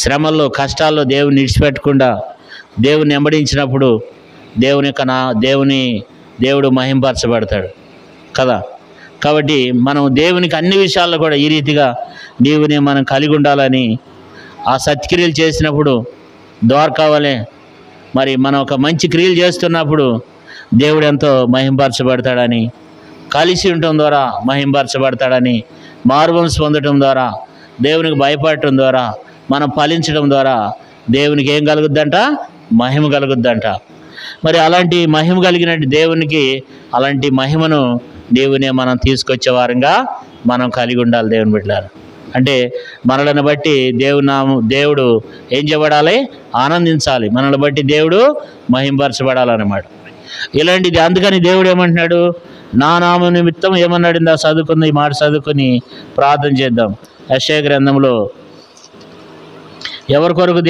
శ్రమల్లో కష్టాల్లో దేవుని విడిచిపెట్టకుండా దేవుని వెంబడించినప్పుడు దేవుడు మహింపరచబడతాడు కదా. కాబట్టి మనం దేవునికి అన్ని విషయాల్లో కూడా ఈ రీతిగా మనం కలిగి ఉండాలని, ఆ సత్క్రియలు చేసినప్పుడు ద్వారకావలే మరి మనం ఒక మంచి క్రియలు చేస్తున్నప్పుడు దేవుడు ఎంతో మహింపరచబడతాడని, కలిసి ఉండటం ద్వారా మహింపరచబడతాడని, మారుమనసు పొందటం ద్వారా, దేవునికి భయపడటం ద్వారా, మనం ఫలించడం ద్వారా దేవునికి ఏం కలుగుద్దంట? మహిమ కలుగుద్దంట. మరి అలాంటి మహిమ కలిగినట్టు దేవునికి అలాంటి మహిమను మనం తీసుకొచ్చే వారంగా మనం కలిగి ఉండాలి దేవుని బిడ్డలారా. అంటే మనల్ని బట్టి దేవుడు ఏం చేయబడాలి? ఆనందించాలి. మనల్ని బట్టి దేవుడు మహింపరచబడాలన్నమాట. ఇలాంటిది అందుకని దేవుడు ఏమంటున్నాడు? నా నామం నిమిత్తం ఏమన్నాడు? ఇందా చదువుకుంది, ఈ మాట చదువుకొని ప్రార్థన చేద్దాం. యెషయా గ్రంథంలో ఎవరి కొరకు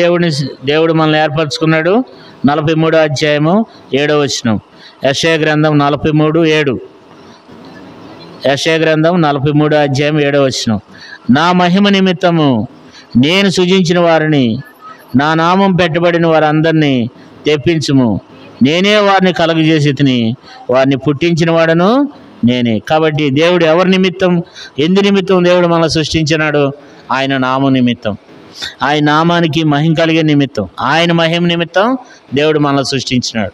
దేవుడు మనల్ని ఏర్పరచుకున్నాడు? 43వ అధ్యాయము 7వ వచనం. యెషయా గ్రంథం 43:7. యెషయా గ్రంథం 43వ అధ్యాయం 7వ వచనం. నా మహిమ నిమిత్తము నేను సృజించిన వారిని, నా నామం పెట్టబడిన వారందరినీ తెప్పించుము. నేనే వారిని కలుగజేసి తిని, వారిని పుట్టించిన వాడను నేనే. కాబట్టి దేవుడు ఎవరి నిమిత్తం, ఎందు నిమిత్తం దేవుడు మనల్ని సృష్టించినాడు? ఆయన నామం నిమిత్తం, ఆయన నామానికి మహిమ కలిగే నిమిత్తం, ఆయన మహిమ నిమిత్తం దేవుడు మనల్ని సృష్టించినాడు.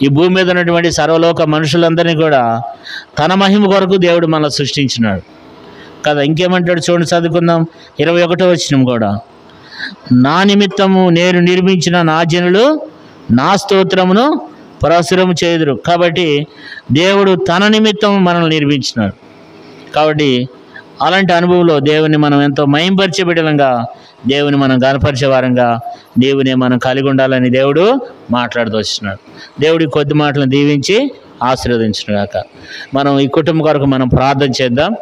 ఈ భూమి మీద ఉన్నటువంటి సర్వలోక మనుషులందరినీ కూడా తన మహిమ కొరకు దేవుడు మనల్ని సృష్టించినాడు కదా. ఇంకేమంటాడు చూడండి, చదువుకుందాం. 21వ వచనం కూడా, నా నిమిత్తము నేను నిర్మించిన నా జనులు నా స్తోత్రమును ప్రచురము చేయుదురు. కాబట్టి దేవుడు తన నిమిత్తం మనల్ని నిర్మించినాడు. కాబట్టి అలాంటి అనుభవంలో దేవుని మనం ఎంతో మహింపరిచే బిడ్డలంగా, దేవుని మనం గణపరిచే వారంగా మనం కలిగి ఉండాలని దేవుడు మాట్లాడుతూ వస్తున్నాడు. దేవుడి కొద్ది మాటలను దీవించి ఆశీర్వదించుగాక. మనం ఈ కుటుంబం కొరకు మనం ప్రార్థన చేద్దాం.